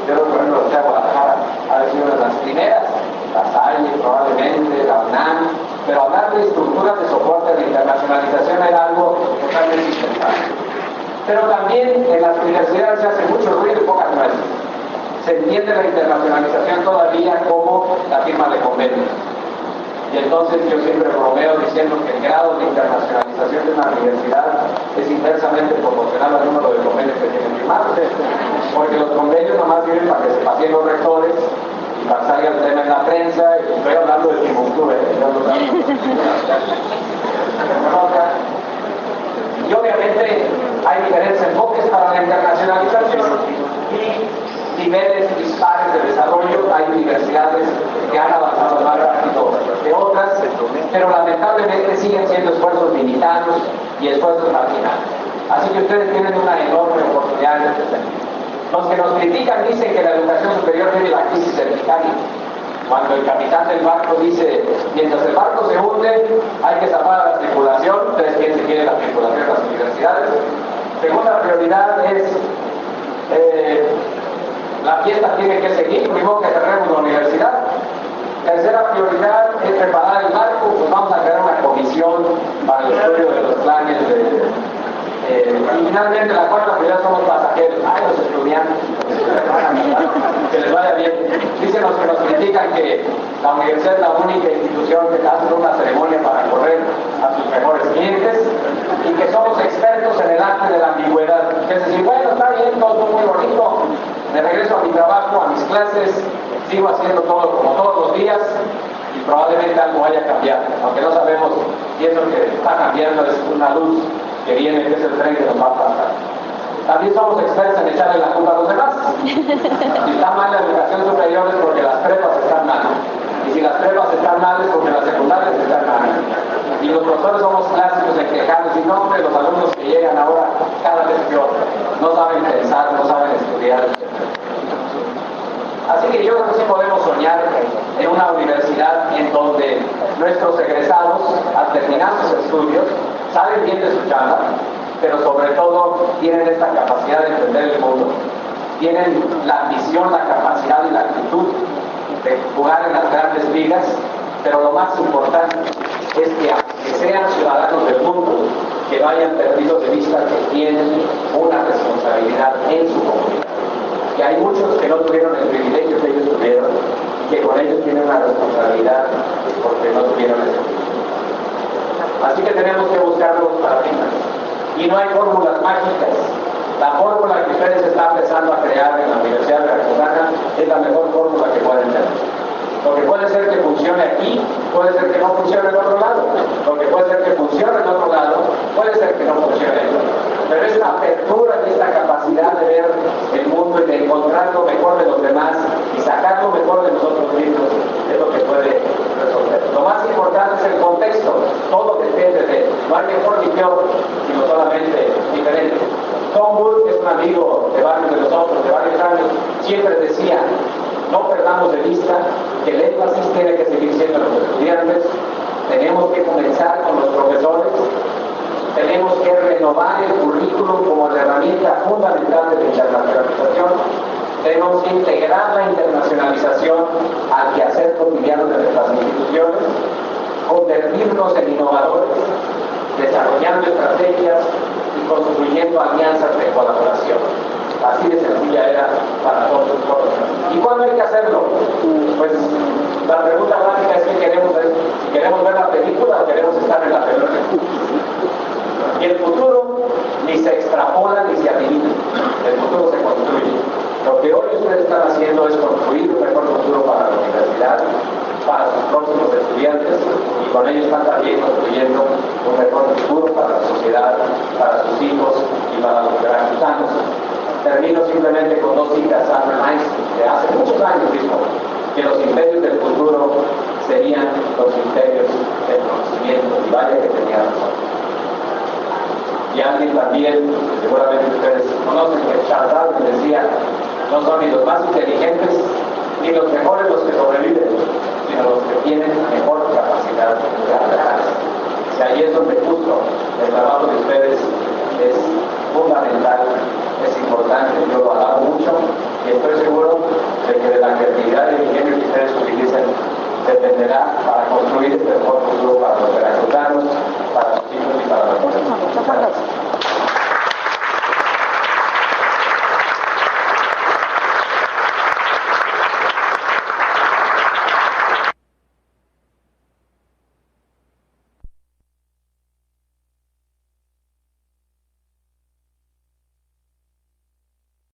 Yo recuerdo que la Guadalajara ha sido una de las primeras, la Salle probablemente, la UNAM, pero hablar de estructuras de soporte de internacionalización era algo totalmente indispensable. Pero también en las universidades se hace mucho ruido y pocas nueces. Se entiende la internacionalización todavía como la firma de convenios. Y entonces yo siempre bromeo diciendo que el grado de internacionalización de una universidad es inversamente proporcional al número de convenios que tienen firmados. Porque los convenios nomás sirven para que se pasen los rectores y para que salga el tema en la prensa. Y estoy hablando de Timbuktu, y obviamente hay diferentes enfoques para la internacionalización y niveles dispares de desarrollo. Hay universidades que han avanzado más rápido que otras, pero lamentablemente siguen siendo esfuerzos limitados y esfuerzos marginales. Así que ustedes tienen una enorme oportunidad en este sentido. Los que nos critican dicen que la educación superior tiene la crisis del Titanic. Cuando el capitán del barco dice, mientras el barco se hunde, hay que salvar a la tripulación. Ustedes quién se quiere la tripulación de las universidades. Segunda prioridad es La fiesta tiene que seguir, mismo que cerremos la universidad. Tercera prioridad es preparar el marco, pues vamos a crear una comisión para el estudio de los planes y finalmente la cuarta prioridad son los pasajeros, los estudiantes, que les vaya bien. Dicen los que nos critican que la universidad es la única institución que hace una ceremonia para correr a sus mejores clientes y que somos expertos en el arte de la ambigüedad. Es decir, bueno, está bien, todo muy bonito, me regreso a mi trabajo, a mis clases, sigo haciendo todo como todos los días y probablemente algo vaya a cambiar, aunque no sabemos si eso que está cambiando es una luz que viene, que es el tren que nos va a pasar. También somos expertos en echarle la culpa a los demás. Si está mal la educación superior es porque las prepas están mal. Y si las prepas están mal es porque las secundarias están mal. Y los profesores somos clásicos en quejarnos y no, hombre, los alumnos que llegan ahora cada vez peor. No saben pensar, no saben estudiar. Así que yo creo que sí podemos soñar en una universidad en donde nuestros egresados, al terminar sus estudios, salen bien de su chamba, pero sobre todo tienen esta capacidad de entender el mundo, tienen la ambición, la capacidad y la actitud de jugar en las grandes ligas, pero lo más importante es que aunque sean ciudadanos del mundo, que no hayan perdido de vista que tienen una responsabilidad en su comunidad. Que hay muchos que no tuvieron el privilegio que ellos tuvieron y que con ellos tienen una responsabilidad porque no tuvieron eso. Así que tenemos que buscar los paradigmas. Y no hay fórmulas mágicas. La fórmula que ustedes están empezando a crear en la Universidad Veracruzana es la mejor fórmula que pueden tener. Lo que puede ser que funcione aquí, puede ser que no funcione en otro lado. Lo que puede ser que funcione en otro lado, puede ser que no funcione. Pero esta apertura y esta capacidad de ver el mundo y de encontrar lo mejor de los demás y sacar lo mejor de nosotros mismos es lo que puede resolver. Lo más importante es el contexto. Todo depende de, no hay mejor ni peor, sino solamente diferente. Tom Wood, que es un amigo de varios de nosotros, de varios años, siempre decía, no perdamos de vista que el énfasis tiene que seguir siendo los estudiantes, tenemos que comenzar con los profesores, tenemos que renovar el currículum como la herramienta fundamental de la internacionalización, tenemos que integrar la internacionalización al quehacer cotidiano de nuestras instituciones, convertirnos en innovadores, desarrollando estrategias y construyendo alianzas de colaboración. Así de sencilla era para todos nosotros. ¿Y cuándo hay que hacerlo? Pues la pregunta básica es si queremos ver la película o queremos estar en la película. Y el futuro ni se extrapola ni se adivina. El futuro se construye. Lo que hoy ustedes están haciendo es construir un mejor futuro para la universidad, para sus próximos estudiantes, y con ellos están también construyendo un mejor futuro para la sociedad, para sus hijos y para los veracruzanos. Termino simplemente con dos citas de Albert Einstein, que hace muchos años dijo que los imperios del futuro serían los imperios del conocimiento, y vaya que tenía razón. Y alguien también, seguramente ustedes conocen, que Charles Darwin decía, no son ni los más inteligentes ni los mejores los que sobreviven, sino los que tienen mejor capacidad de adaptarse. Y ahí es donde justo el trabajo de ustedes es fundamental, es importante, yo lo alabo mucho y estoy seguro de que de la creatividad y el ingenio que ustedes utilicen dependerá para construir este mejor futuro para los veracruzanos, para los chicos y para los niños.